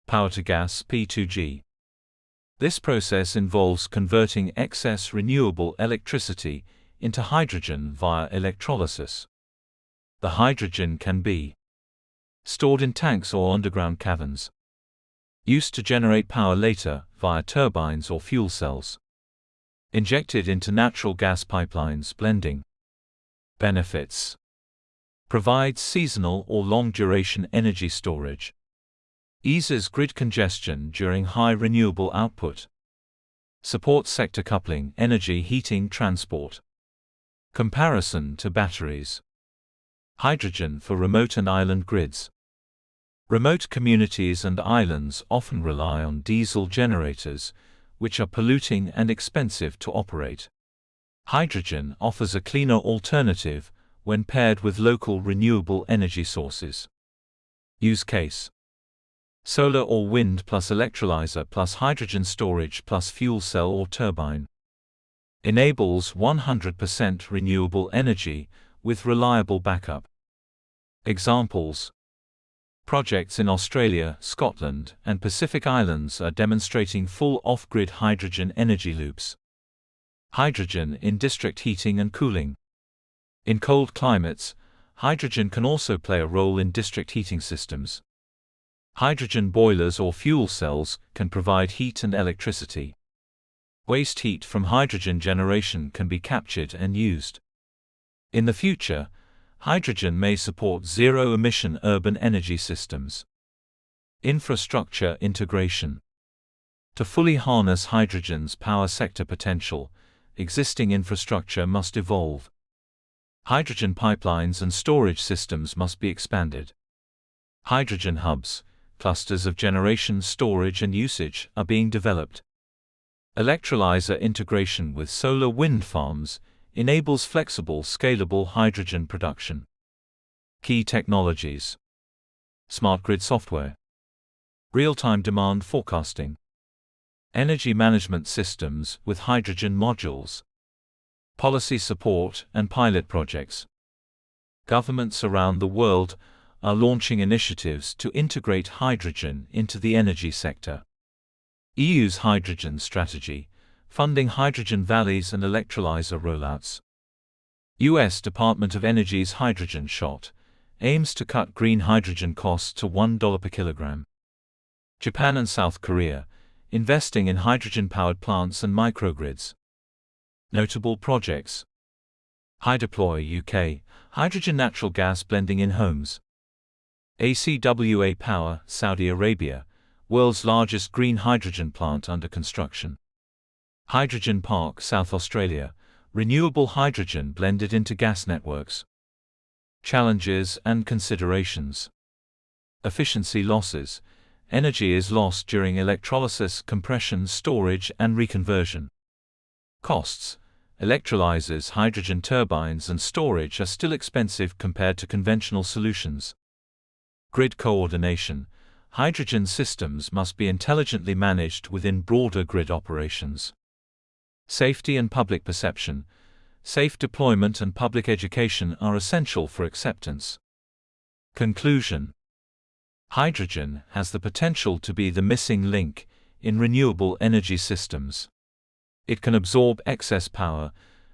A: Power-to-gas (P2G). This process involves converting excess renewable electricity into hydrogen via electrolysis. The hydrogen can be stored in tanks or underground caverns, used to generate power later via turbines or fuel cells, injected into natural gas pipelines, blending. Benefits: provides seasonal or long-duration energy storage, eases grid congestion during high renewable output, supports sector coupling, energy, heating, transport. Comparison to batteries. Hydrogen for remote and island grids. Remote communities and islands often rely on diesel generators, which are polluting and expensive to operate. Hydrogen offers a cleaner alternative when paired with local renewable energy sources. Use case: solar or wind plus electrolyzer plus hydrogen storage plus fuel cell or turbine. Enables 100% renewable energy with reliable backup. Examples: projects in Australia, Scotland, and Pacific Islands are demonstrating full off-grid hydrogen energy loops. Hydrogen in district heating and cooling. In cold climates, hydrogen can also play a role in district heating systems. Hydrogen boilers or fuel cells can provide heat and electricity. Waste heat from hydrogen generation can be captured and used. In the future, hydrogen may support zero-emission urban energy systems. Infrastructure integration. To fully harness hydrogen's power sector potential, existing infrastructure must evolve. Hydrogen pipelines and storage systems must be expanded. Hydrogen hubs, clusters of generation, storage and usage, are being developed. Electrolyzer integration with solar wind farms enables flexible, scalable hydrogen production. Key technologies: smart grid software, real-time demand forecasting, energy management systems with hydrogen modules, policy support and pilot projects. Governments around the world are launching initiatives to integrate hydrogen into the energy sector. EU's hydrogen strategy, funding hydrogen valleys and electrolyzer rollouts. US Department of Energy's hydrogen shot aims to cut green hydrogen costs to $1 per kilogram. Japan and South Korea investing in hydrogen-powered plants and microgrids. Notable projects: HydDeploy UK, hydrogen natural gas blending in homes. ACWA Power, Saudi Arabia, world's largest green hydrogen plant under construction. Hydrogen Park, South Australia, renewable hydrogen blended into gas networks. Challenges and considerations. Efficiency losses. Energy is lost during electrolysis, compression, storage, and reconversion. Costs. Electrolyzers, hydrogen turbines, and storage are still expensive compared to conventional solutions. Grid coordination. Hydrogen systems must be intelligently managed within broader grid operations. Safety and public perception. Safe deployment and public education are essential for acceptance. Conclusion. Hydrogen has the potential to be the missing link in renewable energy systems. It can absorb excess power,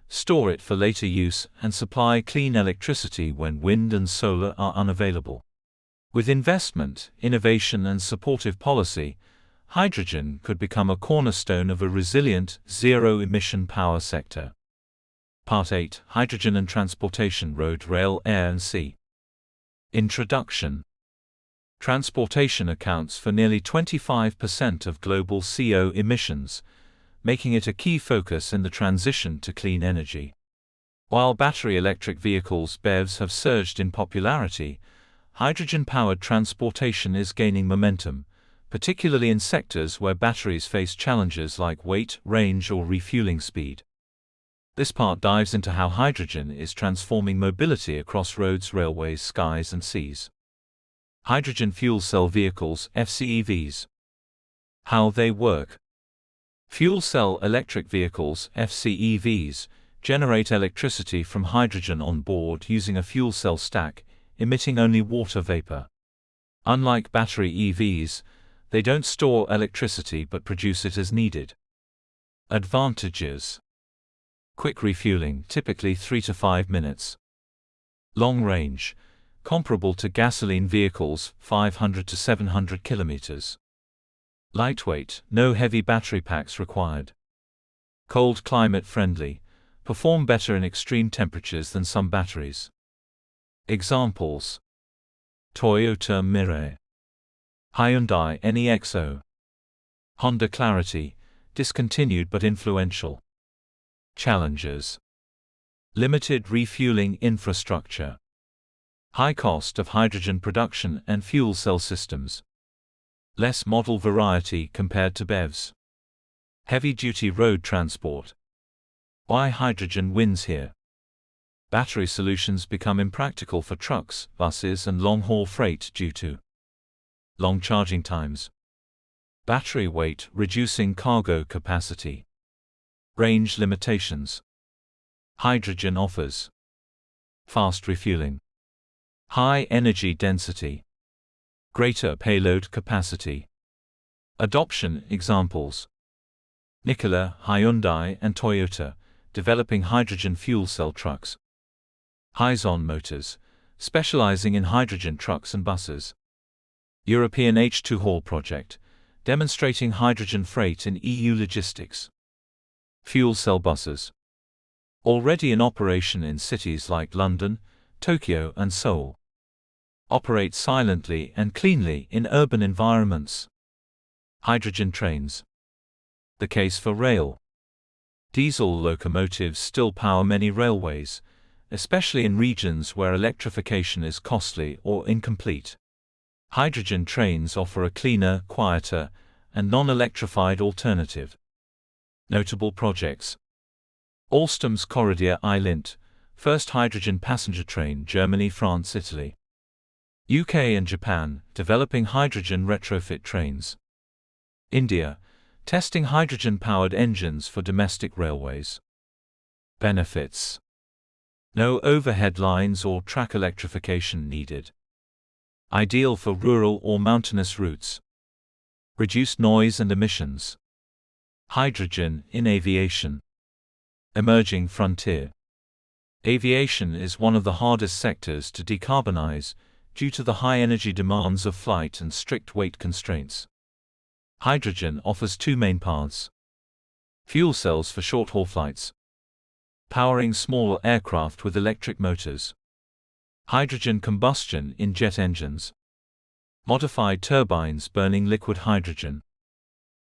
A: store it for later use, and supply clean electricity when wind and solar are unavailable. With investment, innovation, and supportive policy, hydrogen could become a cornerstone of a resilient, zero-emission power sector. Part 8: Hydrogen and Transportation: Road, Rail, Air and Sea. Introduction. Transportation accounts for nearly 25% of global CO emissions, making it a key focus in the transition to clean energy. While battery electric vehicles (BEVs) have surged in popularity, hydrogen-powered transportation is gaining momentum, particularly in sectors where batteries face challenges like weight, range, or refueling speed. This part dives into how hydrogen is transforming mobility across roads, railways, skies, and seas. Hydrogen fuel cell vehicles (FCEVs). How they work. Fuel cell electric vehicles (FCEVs) generate electricity from hydrogen on board using a fuel cell stack, emitting only water vapor. Unlike battery EVs, they don't store electricity but produce it as needed. Advantages. Quick refueling, typically 3 to 5 minutes. Long range, comparable to gasoline vehicles, 500 to 700 kilometers. Lightweight, no heavy battery packs required. Cold climate friendly, perform better in extreme temperatures than some batteries. Examples: Toyota Mirai, Hyundai NEXO, Honda Clarity, discontinued but influential. Challenges. Limited refueling infrastructure. High cost of hydrogen production and fuel cell systems. Less model variety compared to BEVs. Heavy-duty road transport. Why hydrogen wins here. Battery solutions become impractical for trucks, buses, and long-haul freight due to long charging times. Battery weight reducing cargo capacity. Range limitations. Hydrogen offers fast refueling, high energy density, greater payload capacity. Adoption examples: Nikola, Hyundai, and Toyota, developing hydrogen fuel cell trucks. Hyzon Motors, specializing in hydrogen trucks and buses. European H2 project, demonstrating hydrogen freight in EU logistics. Fuel cell buses. Already in operation in cities like London, Tokyo, and Seoul. Operate silently and cleanly in urban environments. Hydrogen trains. The case for rail. Diesel locomotives still power many railways, especially in regions where electrification is costly or incomplete. Hydrogen trains offer a cleaner, quieter, and non-electrified alternative. Notable projects. Alstom's Corridor I-Lint, first hydrogen passenger train, Germany, France, Italy. UK and Japan, developing hydrogen retrofit trains. India, testing hydrogen-powered engines for domestic railways. Benefits. No overhead lines or track electrification needed. Ideal for rural or mountainous routes. Reduced noise and emissions. Hydrogen in aviation. Emerging frontier. Aviation is one of the hardest sectors to decarbonize due to the high energy demands of flight and strict weight constraints. Hydrogen offers two main paths. Fuel cells for short-haul flights. Powering small aircraft with electric motors. Hydrogen combustion in jet engines. Modified turbines burning liquid hydrogen.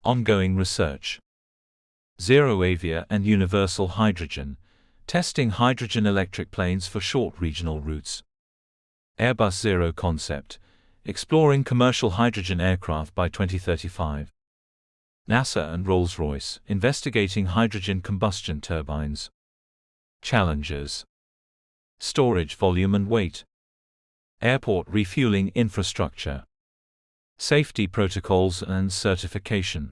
A: Ongoing research. ZeroAvia and Universal Hydrogen, testing hydrogen electric planes for short regional routes. Airbus Zero concept, exploring commercial hydrogen aircraft by 2035. NASA and Rolls-Royce, investigating hydrogen combustion turbines. Challenges. Storage volume and weight. Airport refueling infrastructure. Safety protocols and certification.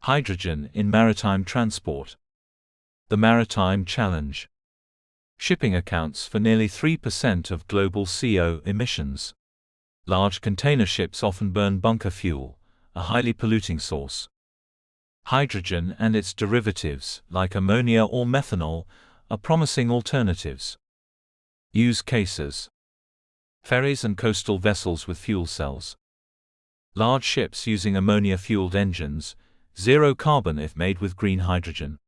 A: Hydrogen in maritime transport. The Maritime Challenge. Shipping accounts for nearly 3% of global CO emissions. Large container ships often burn bunker fuel, a highly polluting source. Hydrogen and its derivatives, like ammonia or methanol, are promising alternatives. Use cases. Ferries and coastal vessels with fuel cells. Large ships using ammonia-fueled engines, zero carbon if made with green hydrogen.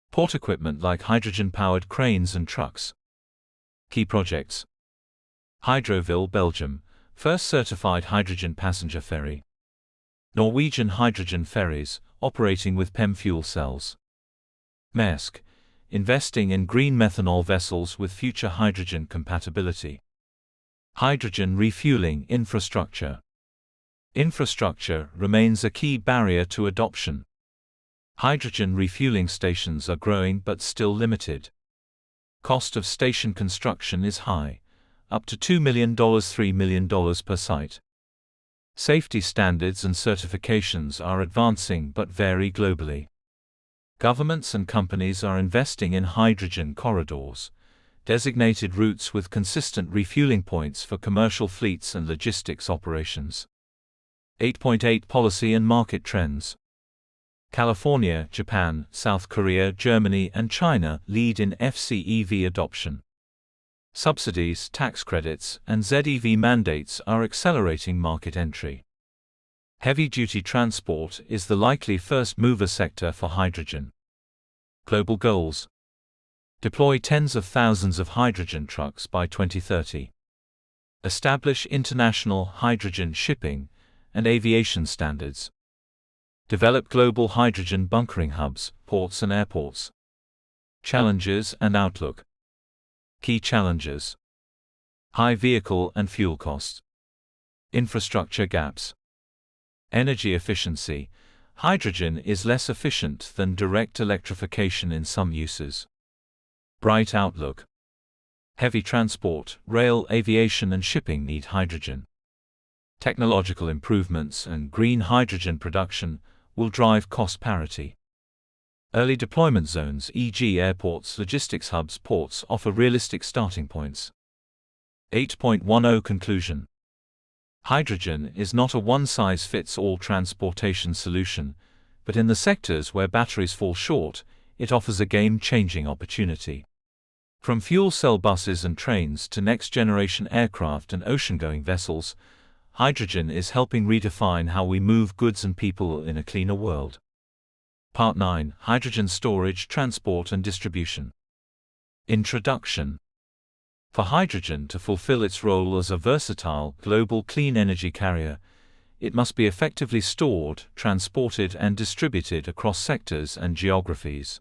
A: Port equipment like hydrogen-powered cranes and trucks. Key projects. Hydroville, Belgium, first certified hydrogen passenger ferry. Norwegian hydrogen ferries, operating with PEM fuel cells. Maersk, investing in green methanol vessels with future hydrogen compatibility. Hydrogen refueling infrastructure. Infrastructure remains a key barrier to adoption. Hydrogen refueling stations are growing but still limited. Cost of station construction is high, up to $2 million to $3 million per site. Safety standards and certifications are advancing but vary globally. Governments and companies are investing in hydrogen corridors, designated routes with consistent refueling points for commercial fleets and logistics operations. 8.8 Policy and market trends. California, Japan, South Korea, Germany, and China lead in FCEV adoption. Subsidies, tax credits, and ZEV mandates are accelerating market entry. Heavy-duty transport is the likely first-mover sector for hydrogen. Global goals: deploy tens of thousands of hydrogen trucks by 2030. Establish international hydrogen shipping and aviation standards. Develop global hydrogen bunkering hubs, ports and airports. Challenges and outlook. Key challenges: high vehicle and fuel costs. Infrastructure gaps. Energy efficiency. Hydrogen is less efficient than direct electrification in some uses. Bright outlook. Heavy transport, rail, aviation and shipping need hydrogen. Technological improvements and green hydrogen production will drive cost parity. Early deployment zones, e.g. airports, logistics hubs, ports, offer realistic starting points. 8.10 Conclusion. Hydrogen is not a one-size-fits-all transportation solution, but in the sectors where batteries fall short, it offers a game-changing opportunity. From fuel cell buses and trains to next-generation aircraft and ocean-going vessels, hydrogen is helping redefine how we move goods and people in a cleaner world. Part 9: Hydrogen storage, transport and distribution. Introduction. For hydrogen to fulfill its role as a versatile, global clean energy carrier, it must be effectively stored, transported and distributed across sectors and geographies.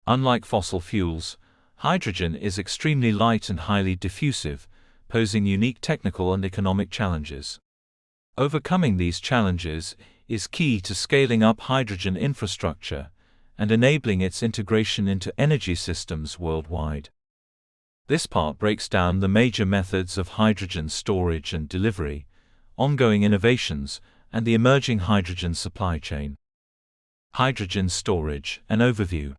A: Unlike fossil fuels, hydrogen is extremely light and highly diffusive, posing unique technical and economic challenges. Overcoming these challenges is key to scaling up hydrogen infrastructure and enabling its integration into energy systems worldwide. This part breaks down the major methods of hydrogen storage and delivery, ongoing innovations, and the emerging hydrogen supply chain. Hydrogen storage, an overview.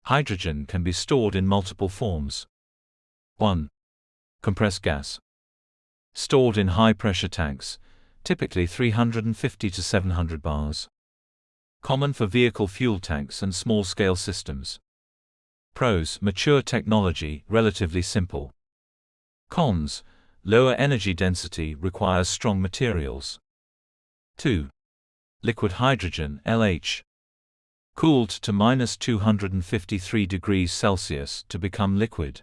A: Hydrogen can be stored in multiple forms. 1. Compressed gas. Stored in high-pressure tanks, typically 350 to 700 bars. Common for vehicle fuel tanks and small-scale systems. Pros: mature technology, relatively simple. Cons: lower energy density, requires strong materials. 2. Liquid hydrogen, LH. Cooled to -253 degrees Celsius to become liquid.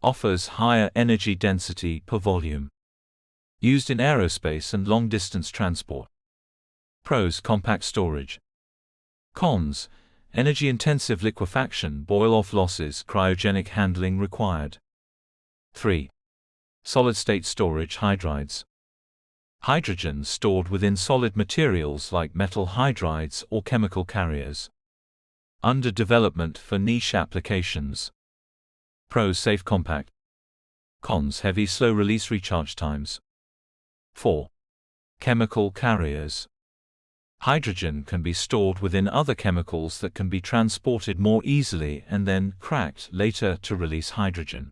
A: Offers higher energy density per volume. Used in aerospace and long-distance transport. Pros: compact storage. Cons: energy-intensive liquefaction, boil-off losses, cryogenic handling required. 3. Solid-state storage, hydrides. Hydrogen stored within solid materials like metal hydrides or chemical carriers. Under development for niche applications. Pros: safe, compact. Cons: heavy, slow release, recharge times. 4. Chemical carriers. Hydrogen can be stored within other chemicals that can be transported more easily and then cracked later to release hydrogen.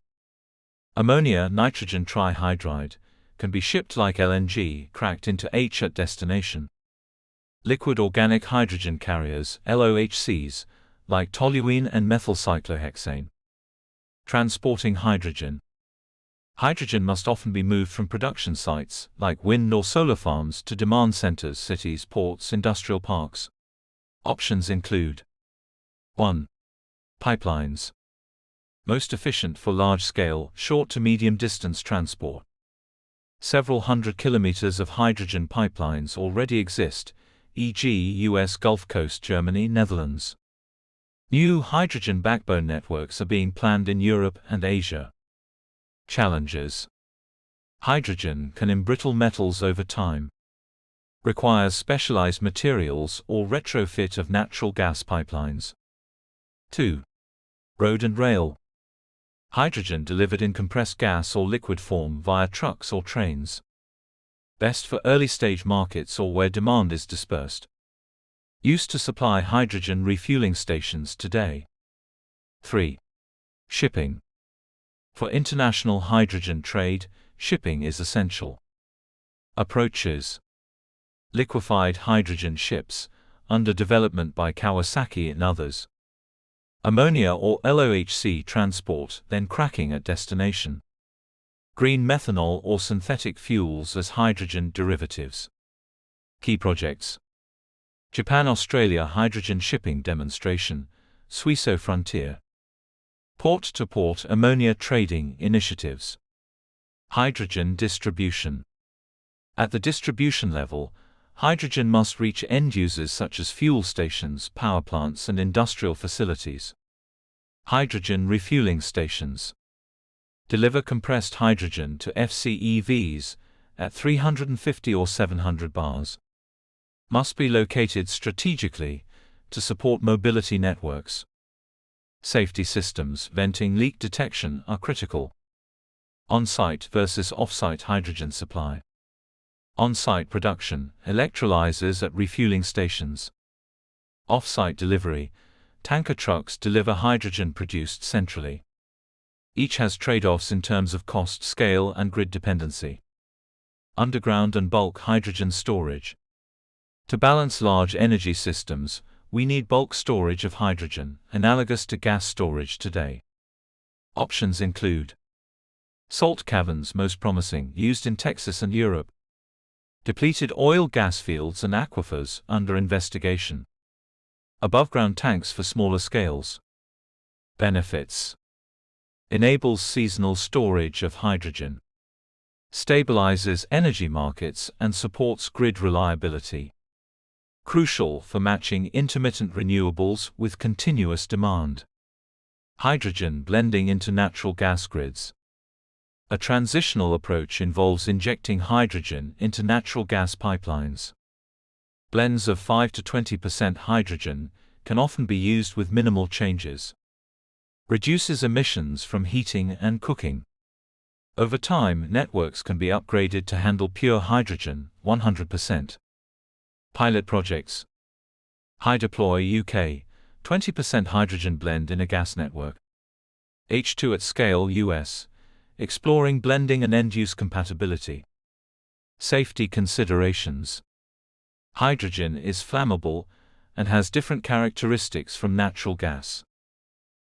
A: Ammonia nitrogen trihydride can be shipped like LNG, cracked into H at destination. Liquid organic hydrogen carriers, LOHCs, like toluene and methylcyclohexane. Transporting hydrogen. Hydrogen must often be moved from production sites, like wind or solar farms, to demand centers, cities, ports, industrial parks. Options include: 1. Pipelines. Most efficient for large-scale, short to medium-distance transport. Several hundred kilometers of hydrogen pipelines already exist, e.g. US Gulf Coast, Germany, Netherlands. New hydrogen backbone networks are being planned in Europe and Asia. Challenges. Hydrogen can embrittle metals over time. Requires specialized materials or retrofit of natural gas pipelines. 2. Road and rail. Hydrogen delivered in compressed gas or liquid form via trucks or trains. Best for early-stage markets or where demand is dispersed. Used to supply hydrogen refueling stations today. 3. Shipping. For international hydrogen trade, shipping is essential. Approaches. Liquefied hydrogen ships, under development by Kawasaki and others. Ammonia or LOHC transport, then cracking at destination. Green methanol or synthetic fuels as hydrogen derivatives. Key projects. Japan-Australia hydrogen shipping demonstration, Suiso frontier. Port-to-port ammonia trading initiatives. Hydrogen distribution. At the distribution level, hydrogen must reach end users such as fuel stations, power plants and industrial facilities. Hydrogen refueling stations. Deliver compressed hydrogen to FCEVs at 350 or 700 bars. Must be located strategically to support mobility networks. Safety systems, venting, leak detection are critical. On-site versus off-site hydrogen supply. On-site production, electrolyzers at refueling stations. Off-site delivery, tanker trucks deliver hydrogen produced centrally. Each has trade-offs in terms of cost, scale, and grid dependency. Underground and bulk hydrogen storage. To balance large energy systems, we need bulk storage of hydrogen, analogous to gas storage today. Options include salt caverns, most promising, used in Texas and Europe. Depleted oil gas fields and aquifers, under investigation. Above-ground tanks for smaller scales. Benefits. Enables seasonal storage of hydrogen. Stabilizes energy markets and supports grid reliability. Crucial for matching intermittent renewables with continuous demand. Hydrogen blending into natural gas grids. A transitional approach involves injecting hydrogen into natural gas pipelines. Blends of 5 to 20% hydrogen can often be used with minimal changes. Reduces emissions from heating and cooking. Over time, networks can be upgraded to handle pure hydrogen, 100%. Pilot projects. HyDeploy UK, 20% hydrogen blend in a gas network. H2 at scale US, exploring blending and end-use compatibility. Safety considerations. Hydrogen is flammable and has different characteristics from natural gas.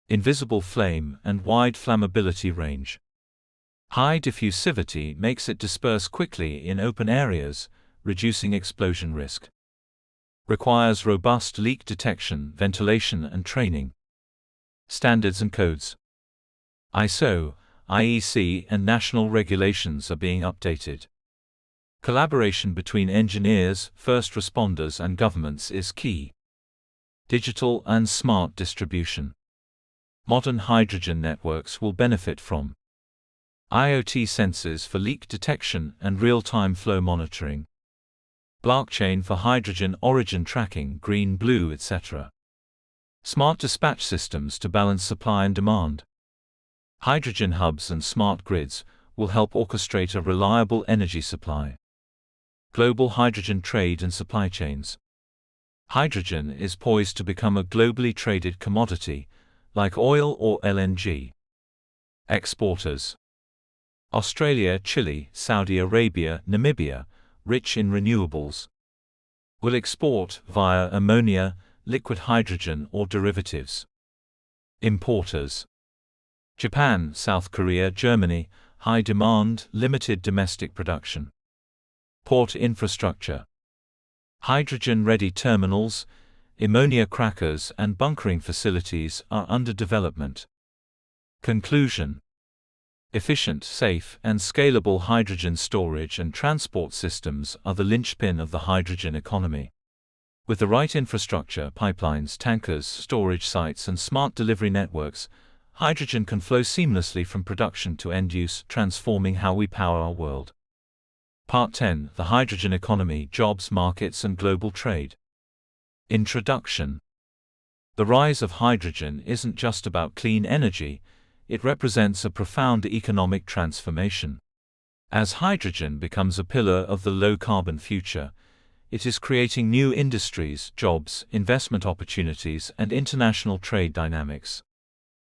A: Invisible flame and wide flammability range. High diffusivity makes it disperse quickly in open areas, reducing explosion risk. Requires robust leak detection, ventilation and training. Standards and codes. ISO, IEC and national regulations are being updated. Collaboration between engineers, first responders and governments is key. Digital and smart distribution. Modern hydrogen networks will benefit from IoT sensors for leak detection and real-time flow monitoring. Blockchain for hydrogen origin tracking, green, blue, etc. Smart dispatch systems to balance supply and demand. Hydrogen hubs and smart grids will help orchestrate a reliable energy supply. Global hydrogen trade and supply chains. Hydrogen is poised to become a globally traded commodity, like oil or LNG. Exporters. Australia, Chile, Saudi Arabia, Namibia, rich in renewables, will export via ammonia, liquid hydrogen or derivatives. Importers. Japan, South Korea, Germany, high demand, limited domestic production. Port infrastructure. Hydrogen-ready terminals, ammonia crackers and bunkering facilities are under development. Conclusion. Efficient, safe, and scalable hydrogen storage and transport systems are the linchpin of the hydrogen economy. With the right infrastructure, pipelines, tankers, storage sites, and smart delivery networks, hydrogen can flow seamlessly from production to end use, transforming how we power our world. Part 10: The Hydrogen Economy, Jobs, Markets, and Global Trade. Introduction. The rise of hydrogen isn't just about clean energy, it represents a profound economic transformation. As hydrogen becomes a pillar of the low-carbon future, it is creating new industries, jobs, investment opportunities, and international trade dynamics.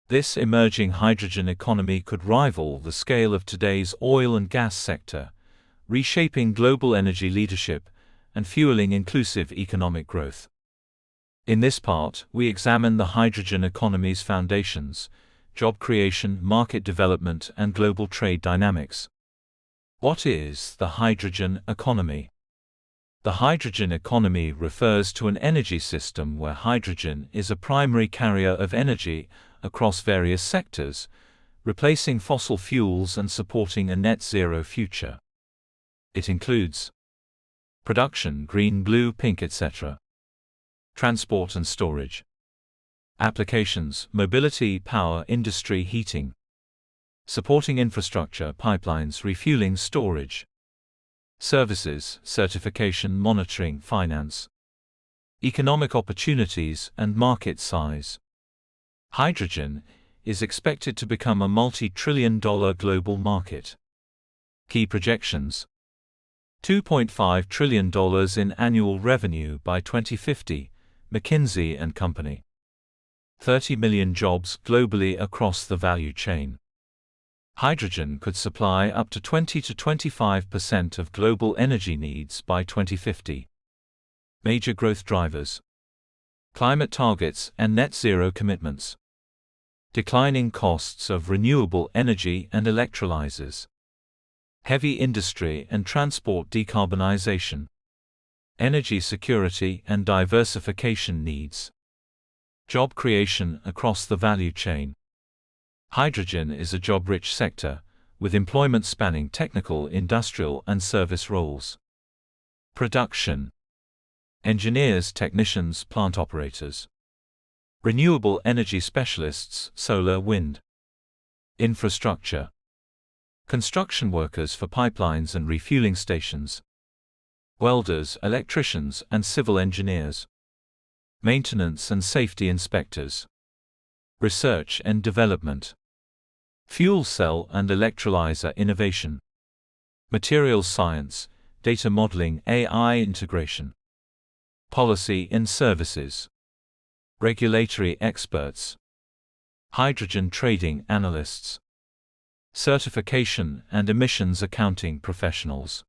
A: This emerging hydrogen economy could rival the scale of today's oil and gas sector, reshaping global energy leadership and fueling inclusive economic growth. In this part, we examine the hydrogen economy's foundations, job creation, market development, and global trade dynamics. What is the hydrogen economy? The hydrogen economy refers to an energy system where hydrogen is a primary carrier of energy across various sectors, replacing fossil fuels and supporting a net-zero future. It includes production, green, blue, pink, etc. Transport and storage. Applications, mobility, power, industry, heating. Supporting infrastructure, pipelines, refueling, storage. Services, certification, monitoring, finance. Economic opportunities and market size. Hydrogen is expected to become a multi-trillion-dollar global market. Key projections: $2.5 trillion in annual revenue by 2050, McKinsey & Company. 30 million jobs globally across the value chain. Hydrogen could supply up to 20 to 25% of global energy needs by 2050. Major growth drivers: climate targets and net zero commitments. Declining costs of renewable energy and electrolyzers. Heavy industry and transport decarbonization. Energy security and diversification needs. Job creation across the value chain. Hydrogen is a job-rich sector, with employment spanning technical, industrial, and service roles. Production. Engineers, technicians, plant operators. Renewable energy specialists, solar, wind. Infrastructure. Construction workers for pipelines and refueling stations. Welders, electricians, and civil engineers. Maintenance and safety inspectors. Research and development. Fuel cell and electrolyzer innovation. Materials science, data modeling, AI integration. Policy and services. Regulatory experts. Hydrogen trading analysts. Certification and emissions accounting professionals.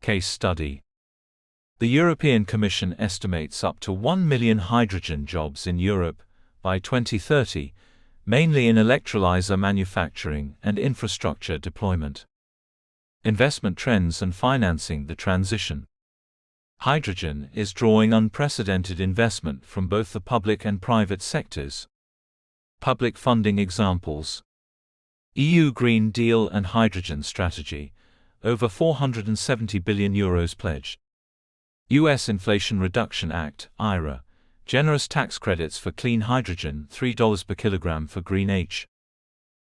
A: Case study. The European Commission estimates up to 1 million hydrogen jobs in Europe by 2030, mainly in electrolyzer manufacturing and infrastructure deployment. Investment trends and financing the transition. Hydrogen is drawing unprecedented investment from both the public and private sectors. Public funding examples: EU Green Deal and Hydrogen Strategy, over €470 billion pledged. US Inflation Reduction Act, IRA, generous tax credits for clean hydrogen, $3 per kilogram for green H.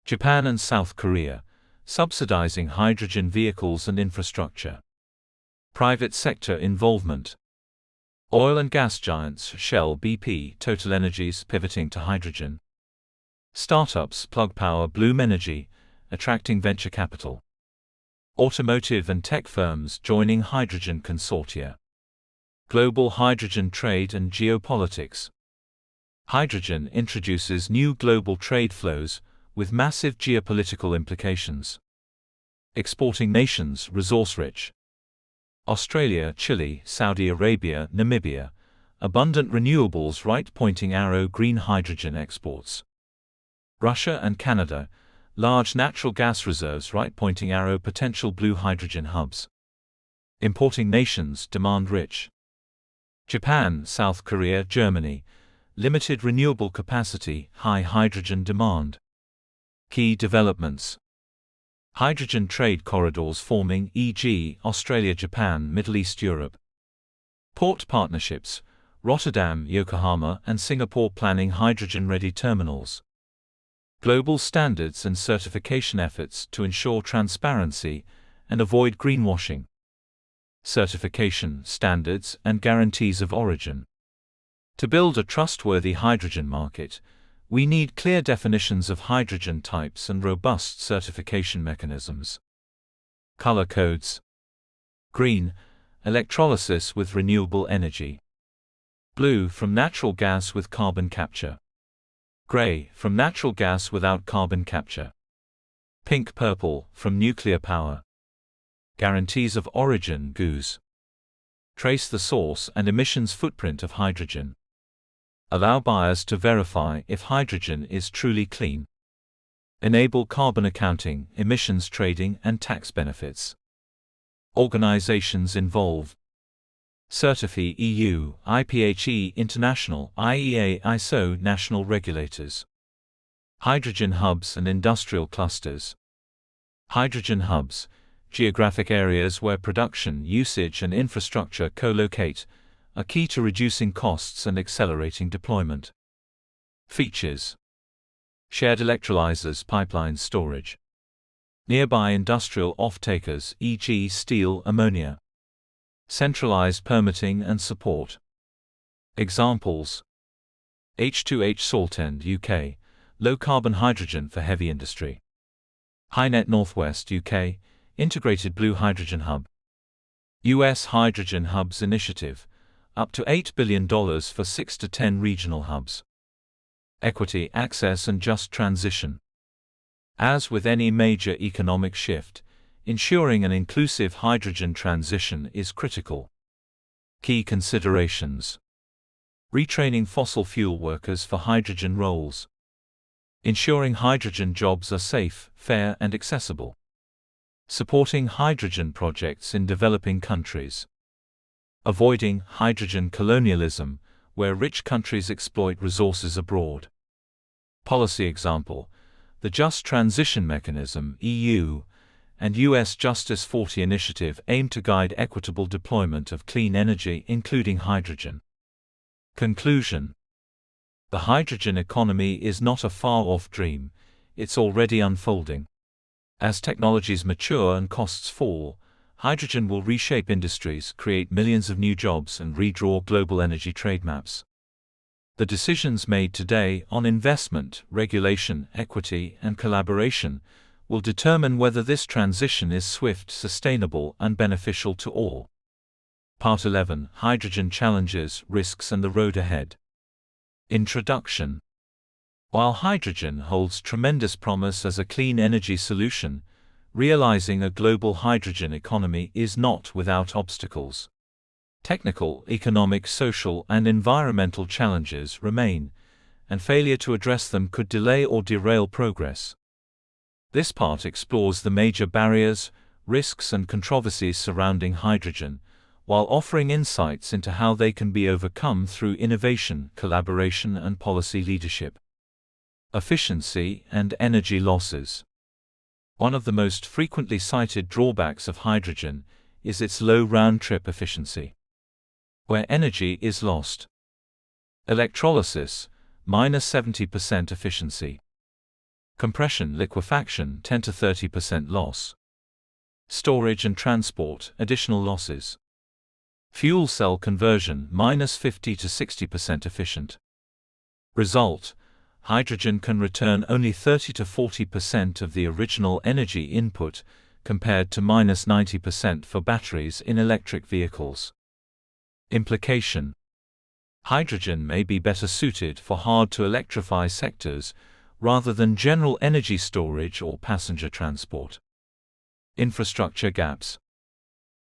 A: Japan and South Korea, subsidizing hydrogen vehicles and infrastructure. Private sector involvement. Oil and gas giants Shell, BP, TotalEnergies pivoting to hydrogen. Startups Plug Power, Bloom Energy, attracting venture capital. Automotive and tech firms joining hydrogen consortia. Global hydrogen trade and geopolitics. Hydrogen introduces new global trade flows, with massive geopolitical implications. Exporting nations resource-rich. Australia, Chile, Saudi Arabia, Namibia, abundant renewables right-pointing arrow green hydrogen exports. Russia and Canada, large natural gas reserves right-pointing arrow potential blue hydrogen hubs. Importing nations demand-rich. Japan, South Korea, Germany, limited renewable capacity, high hydrogen demand. Key developments. Hydrogen trade corridors forming, e.g., Australia, Japan, Middle East, Europe. Port partnerships, Rotterdam, Yokohama, and Singapore planning hydrogen-ready terminals. Global standards and certification efforts to ensure transparency and avoid greenwashing. Certification, standards, and guarantees of origin. To build a trustworthy hydrogen market, we need clear definitions of hydrogen types and robust certification mechanisms. Color codes. Green, electrolysis with renewable energy. Blue, from natural gas with carbon capture. Gray, from natural gas without carbon capture. Pink-purple, from nuclear power. Guarantees of origin (GOOS). Trace the source and emissions footprint of hydrogen. Allow buyers to verify if hydrogen is truly clean. Enable carbon accounting, emissions trading, and tax benefits. Organizations involved. Certify EU, IPHE International, IEA, ISO national regulators. Hydrogen hubs and industrial clusters. Hydrogen hubs, geographic areas where production, usage, and infrastructure co-locate, are key to reducing costs and accelerating deployment. Features. Shared electrolyzers, pipeline storage. Nearby industrial off-takers, e.g. steel, ammonia. Centralized permitting and support. Examples. H2H Saltend, UK, low-carbon hydrogen for heavy industry. HyNet Northwest, UK, integrated blue hydrogen hub. US Hydrogen Hubs Initiative, up to $8 billion for 6 to 10 regional hubs. Equity, access, and just transition. As with any major economic shift, ensuring an inclusive hydrogen transition is critical. Key considerations. Retraining fossil fuel workers for hydrogen roles. Ensuring hydrogen jobs are safe, fair, and accessible. Supporting hydrogen projects in developing countries. Avoiding hydrogen colonialism, where rich countries exploit resources abroad. Policy example: the Just Transition Mechanism (EU) and US Justice 40 initiative aim to guide equitable deployment of clean energy, including hydrogen. Conclusion. The hydrogen economy is not a far-off dream, it's already unfolding. As technologies mature and costs fall, hydrogen will reshape industries, create millions of new jobs, and redraw global energy trade maps. The decisions made today on investment, regulation, equity, and collaboration will determine whether this transition is swift, sustainable, and beneficial to all. Part 11: Hydrogen Challenges, Risks, and the Road Ahead. Introduction. While hydrogen holds tremendous promise as a clean energy solution, realizing a global hydrogen economy is not without obstacles. Technical, economic, social, and environmental challenges remain, and failure to address them could delay or derail progress. This part explores the major barriers, risks, and controversies surrounding hydrogen, while offering insights into how they can be overcome through innovation, collaboration, and policy leadership. Efficiency and energy losses. One of the most frequently cited drawbacks of hydrogen is its low round-trip efficiency. Where energy is lost. Electrolysis, -70% efficiency. Compression, liquefaction, 10 to 30% loss. Storage and transport, additional losses. Fuel cell conversion, -50 to 60% efficient. Result: hydrogen can return only 30 to 40% of the original energy input, compared to -90% for batteries in electric vehicles. Implication: hydrogen may be better suited for hard-to-electrify sectors, rather than general energy storage or passenger transport. Infrastructure gaps.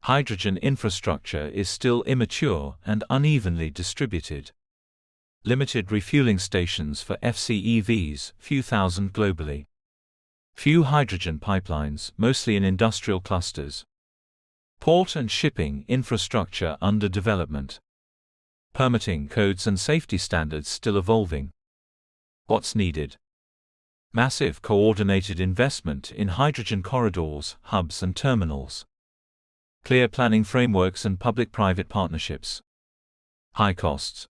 A: Hydrogen infrastructure is still immature and unevenly distributed. Limited refueling stations for FCEVs, few thousand globally. Few hydrogen pipelines, mostly in industrial clusters. Port and shipping infrastructure under development. Permitting codes and safety standards still evolving. What's needed? Massive coordinated investment in hydrogen corridors, hubs, and terminals. Clear planning frameworks and public-private partnerships. High costs.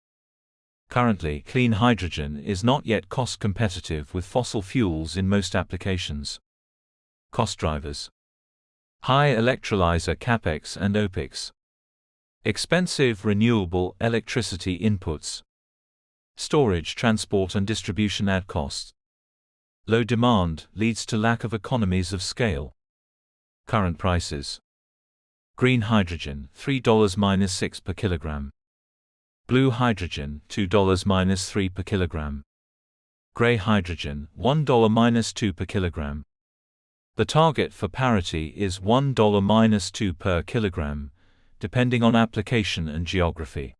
A: Currently, clean hydrogen is not yet cost competitive with fossil fuels in most applications. Cost drivers. High electrolyzer capex and opex. Expensive renewable electricity inputs. Storage, transport and distribution add costs. Low demand leads to lack of economies of scale. Current prices. Green hydrogen, $3-6 per kilogram. Blue hydrogen, $2-3 per kilogram. Gray hydrogen, $1-2 per kilogram. The target for parity is $1-2 per kilogram, depending on application and geography.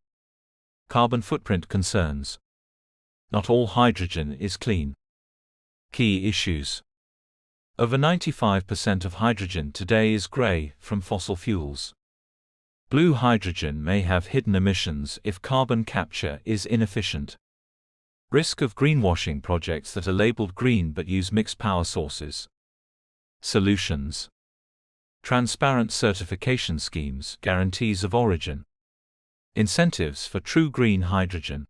A: Carbon footprint concerns. Not all hydrogen is clean. Key issues. Over 95% of hydrogen today is gray, from fossil fuels. Blue hydrogen may have hidden emissions if carbon capture is inefficient. Risk of greenwashing projects that are labeled green but use mixed power sources. Solutions. Transparent certification schemes, guarantees of origin. Incentives for true green hydrogen.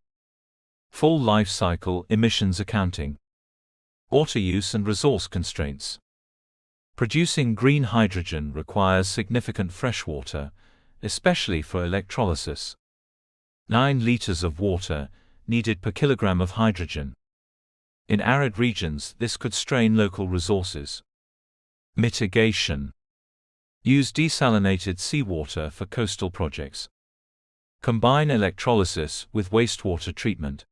A: Full life cycle emissions accounting. Water use and resource constraints. Producing green hydrogen requires significant freshwater, especially for electrolysis. 9 liters of water needed per kilogram of hydrogen. In arid regions, this could strain local resources. Mitigation. Use desalinated seawater for coastal projects. Combine electrolysis with wastewater treatment.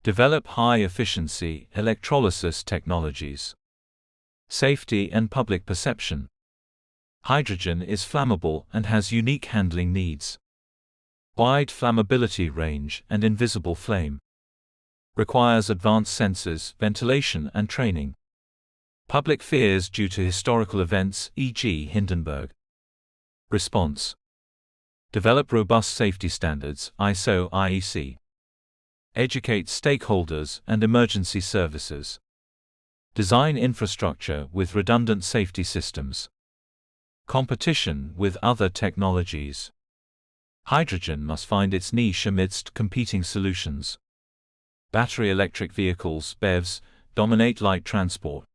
A: Develop high-efficiency electrolysis technologies. Safety and public perception. Hydrogen is flammable and has unique handling needs. Wide flammability range and invisible flame. Requires advanced sensors, ventilation and training. Public fears due to historical events, e.g. Hindenburg. Response. Develop robust safety standards, ISO IEC. Educate stakeholders and emergency services. Design infrastructure with redundant safety systems. Competition with other technologies. Hydrogen must find its niche amidst competing solutions. Battery electric vehicles, BEVs, dominate light transport.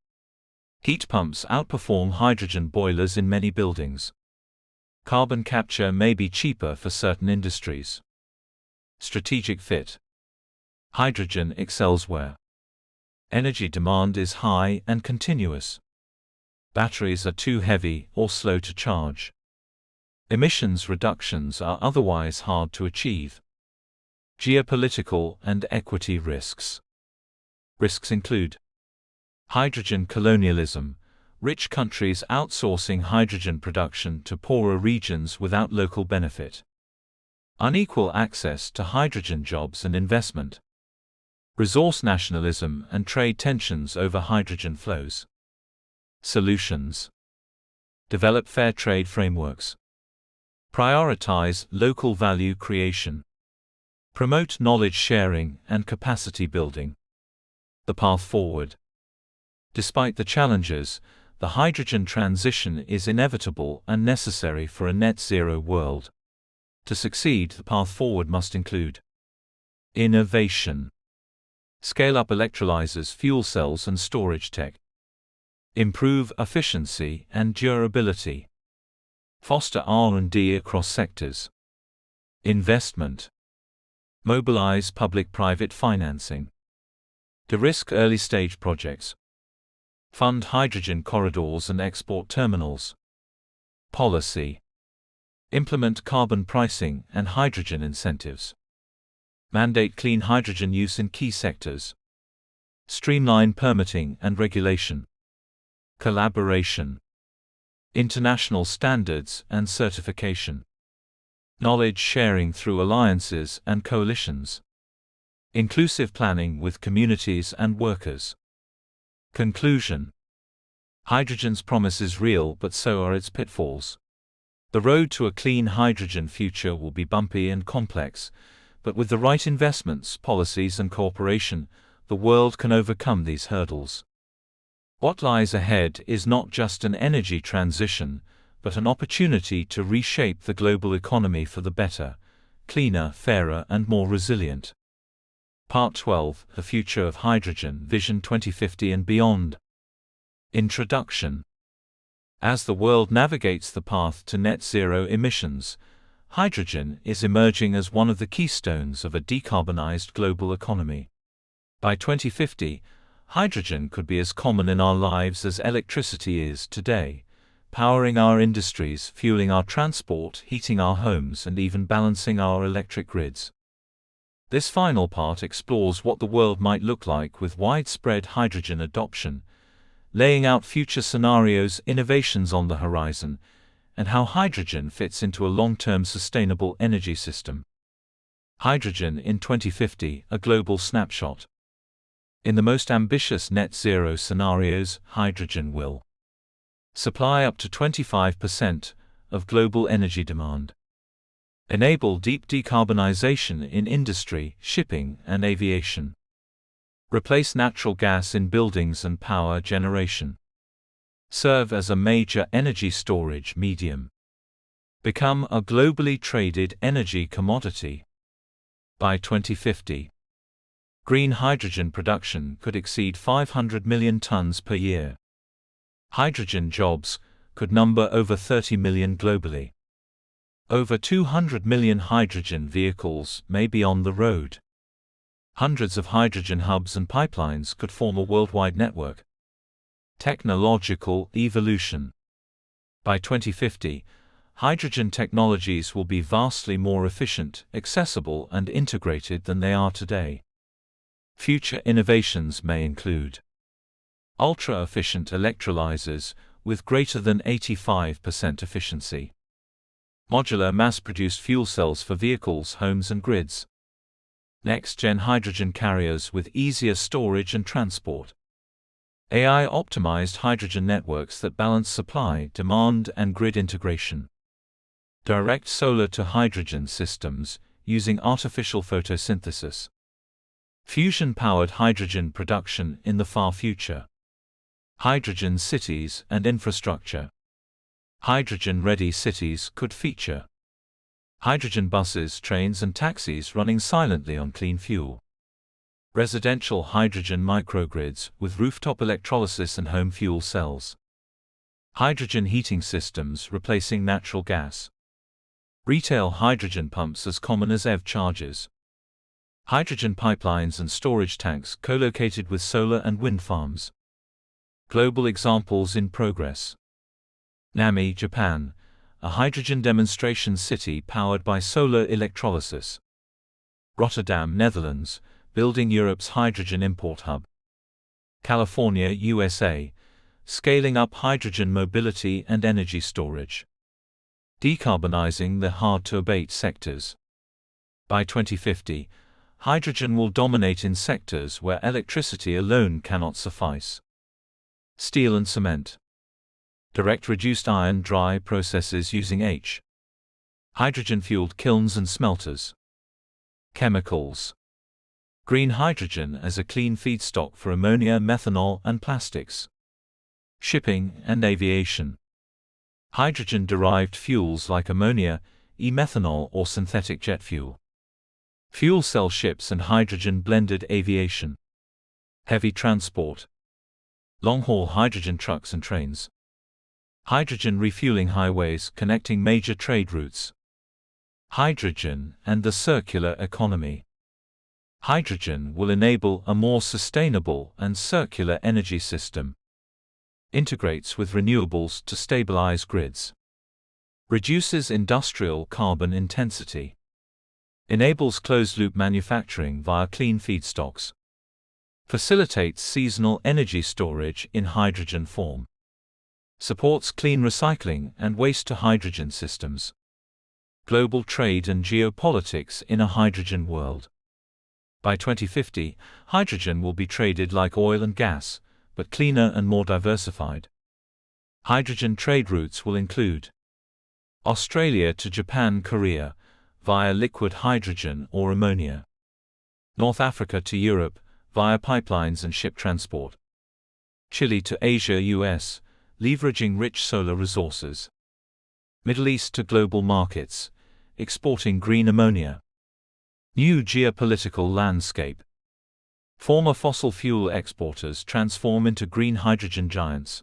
A: Heat pumps outperform hydrogen boilers in many buildings. Carbon capture may be cheaper for certain industries. Strategic fit. Hydrogen excels where energy demand is high and continuous. Batteries are too heavy or slow to charge. Emissions reductions are otherwise hard to achieve. Geopolitical and equity risks. Risks include hydrogen colonialism, rich countries outsourcing hydrogen production to poorer regions without local benefit. Unequal access to hydrogen jobs and investment. Resource nationalism and trade tensions over hydrogen flows. Solutions. Develop fair trade frameworks. Prioritize local value creation. Promote knowledge sharing and capacity building. The path forward. Despite the challenges, the hydrogen transition is inevitable and necessary for a net zero world. To succeed, the path forward must include innovation. Scale up electrolyzers, fuel cells and storage tech. Improve efficiency and durability. Foster R&D across sectors. Investment. Mobilize public-private financing. De-risk early-stage projects. Fund hydrogen corridors and export terminals. Policy. Implement carbon pricing and hydrogen incentives. Mandate clean hydrogen use in key sectors. Streamline permitting and regulation. Collaboration. International standards and certification. Knowledge sharing through alliances and coalitions. Inclusive planning with communities and workers. Conclusion. Hydrogen's promise is real, but so are its pitfalls. The road to a clean hydrogen future will be bumpy and complex, but with the right investments, policies and cooperation, the world can overcome these hurdles. What lies ahead is not just an energy transition, but an opportunity to reshape the global economy for the better, cleaner, fairer, and more resilient. Part 12: The Future of Hydrogen, Vision 2050 and Beyond. Introduction. As the world navigates the path to net zero emissions, hydrogen is emerging as one of the keystones of a decarbonized global economy. By 2050, hydrogen could be as common in our lives as electricity is today, powering our industries, fueling our transport, heating our homes, and even balancing our electric grids. This final part explores what the world might look like with widespread hydrogen adoption, laying out future scenarios, innovations on the horizon, and how hydrogen fits into a long-term sustainable energy system. Hydrogen in 2050, a global snapshot. In the most ambitious net zero scenarios, hydrogen will supply up to 25% of global energy demand, enable deep decarbonization in industry, shipping, and aviation, replace natural gas in buildings and power generation, serve as a major energy storage medium, become a globally traded energy commodity. By 2050, green hydrogen production could exceed 500 million tons per year. Hydrogen jobs could number over 30 million globally. Over 200 million hydrogen vehicles may be on the road. Hundreds of hydrogen hubs and pipelines could form a worldwide network. Technological evolution. By 2050, hydrogen technologies will be vastly more efficient, accessible, and integrated than they are today. Future innovations may include ultra-efficient electrolyzers with greater than 85% efficiency, modular mass-produced fuel cells for vehicles, homes, and grids, next-gen hydrogen carriers with easier storage and transport, AI-optimized hydrogen networks that balance supply, demand, and grid integration, direct solar-to-hydrogen systems using artificial photosynthesis, fusion-powered hydrogen production in the far future, hydrogen cities and infrastructure. Hydrogen-ready cities could feature hydrogen buses, trains, and taxis running silently on clean fuel, residential hydrogen microgrids with rooftop electrolysis and home fuel cells, hydrogen heating systems replacing natural gas, retail hydrogen pumps as common as EV chargers, hydrogen pipelines and storage tanks co-located with solar and wind farms. Global examples in progress. Nami, Japan, a hydrogen demonstration city powered by solar electrolysis. Rotterdam, Netherlands, building Europe's hydrogen import hub. California, USA, scaling up hydrogen mobility and energy storage. Decarbonizing the hard-to-abate sectors. By 2050, hydrogen will dominate in sectors where electricity alone cannot suffice. Steel and cement. Direct reduced iron dry processes using hydrogen-fueled kilns and smelters. Chemicals. Green hydrogen as a clean feedstock for ammonia, methanol, and plastics. Shipping and aviation. Hydrogen-derived fuels like ammonia, e-methanol, or synthetic jet fuel. Fuel cell ships and hydrogen-blended aviation. Heavy transport. Long-haul hydrogen trucks and trains. Hydrogen refueling highways connecting major trade routes. Hydrogen and the circular economy. Hydrogen will enable a more sustainable and circular energy system. Integrates with renewables to stabilize grids. Reduces industrial carbon intensity. Enables closed-loop manufacturing via clean feedstocks. Facilitates seasonal energy storage in hydrogen form. Supports clean recycling and waste-to-hydrogen systems. Global trade and geopolitics in a hydrogen world. By 2050, hydrogen will be traded like oil and gas, but cleaner and more diversified. Hydrogen trade routes will include Australia to Japan, Korea, via liquid hydrogen or ammonia. North Africa to Europe, via pipelines and ship transport. Chile to Asia, US, leveraging rich solar resources. Middle East to global markets, exporting green ammonia. New geopolitical landscape. Former fossil fuel exporters transform into green hydrogen giants.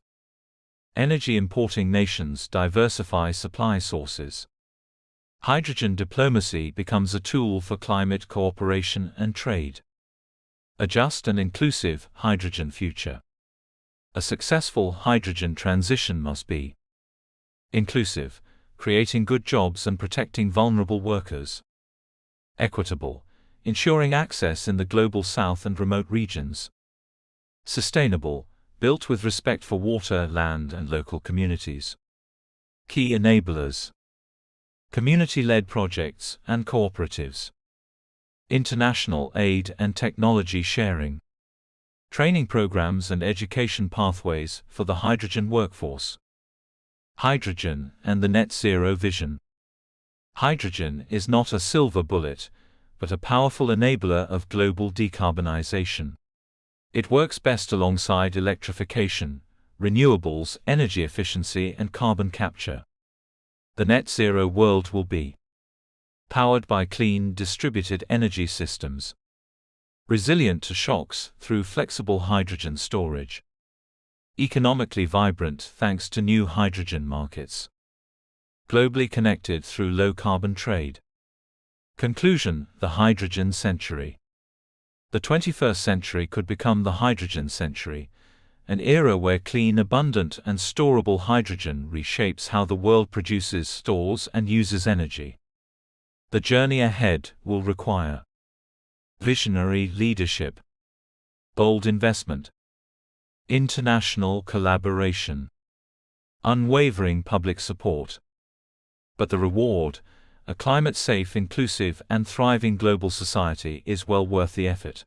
A: Energy importing nations diversify supply sources. Hydrogen diplomacy becomes a tool for climate cooperation and trade. A just and inclusive hydrogen future. A successful hydrogen transition must be inclusive, creating good jobs and protecting vulnerable workers. Equitable, ensuring access in the global south and remote regions. Sustainable, built with respect for water, land, and local communities. Key enablers. Community-led projects and cooperatives. International aid and technology sharing. Training programs and education pathways for the hydrogen workforce. Hydrogen and the net zero vision. Hydrogen is not a silver bullet, but a powerful enabler of global decarbonization. It works best alongside electrification, renewables, energy efficiency, and carbon capture. The net zero world will be powered by clean, distributed energy systems, resilient to shocks through flexible hydrogen storage, economically vibrant thanks to new hydrogen markets, globally connected through low-carbon trade. Conclusion: the hydrogen century. The 21st century could become the hydrogen century, an era where clean, abundant, and storable hydrogen reshapes how the world produces, stores, and uses energy. The journey ahead will require visionary leadership, bold investment, international collaboration, unwavering public support. But the reward, a climate-safe, inclusive, and thriving global society, is well worth the effort.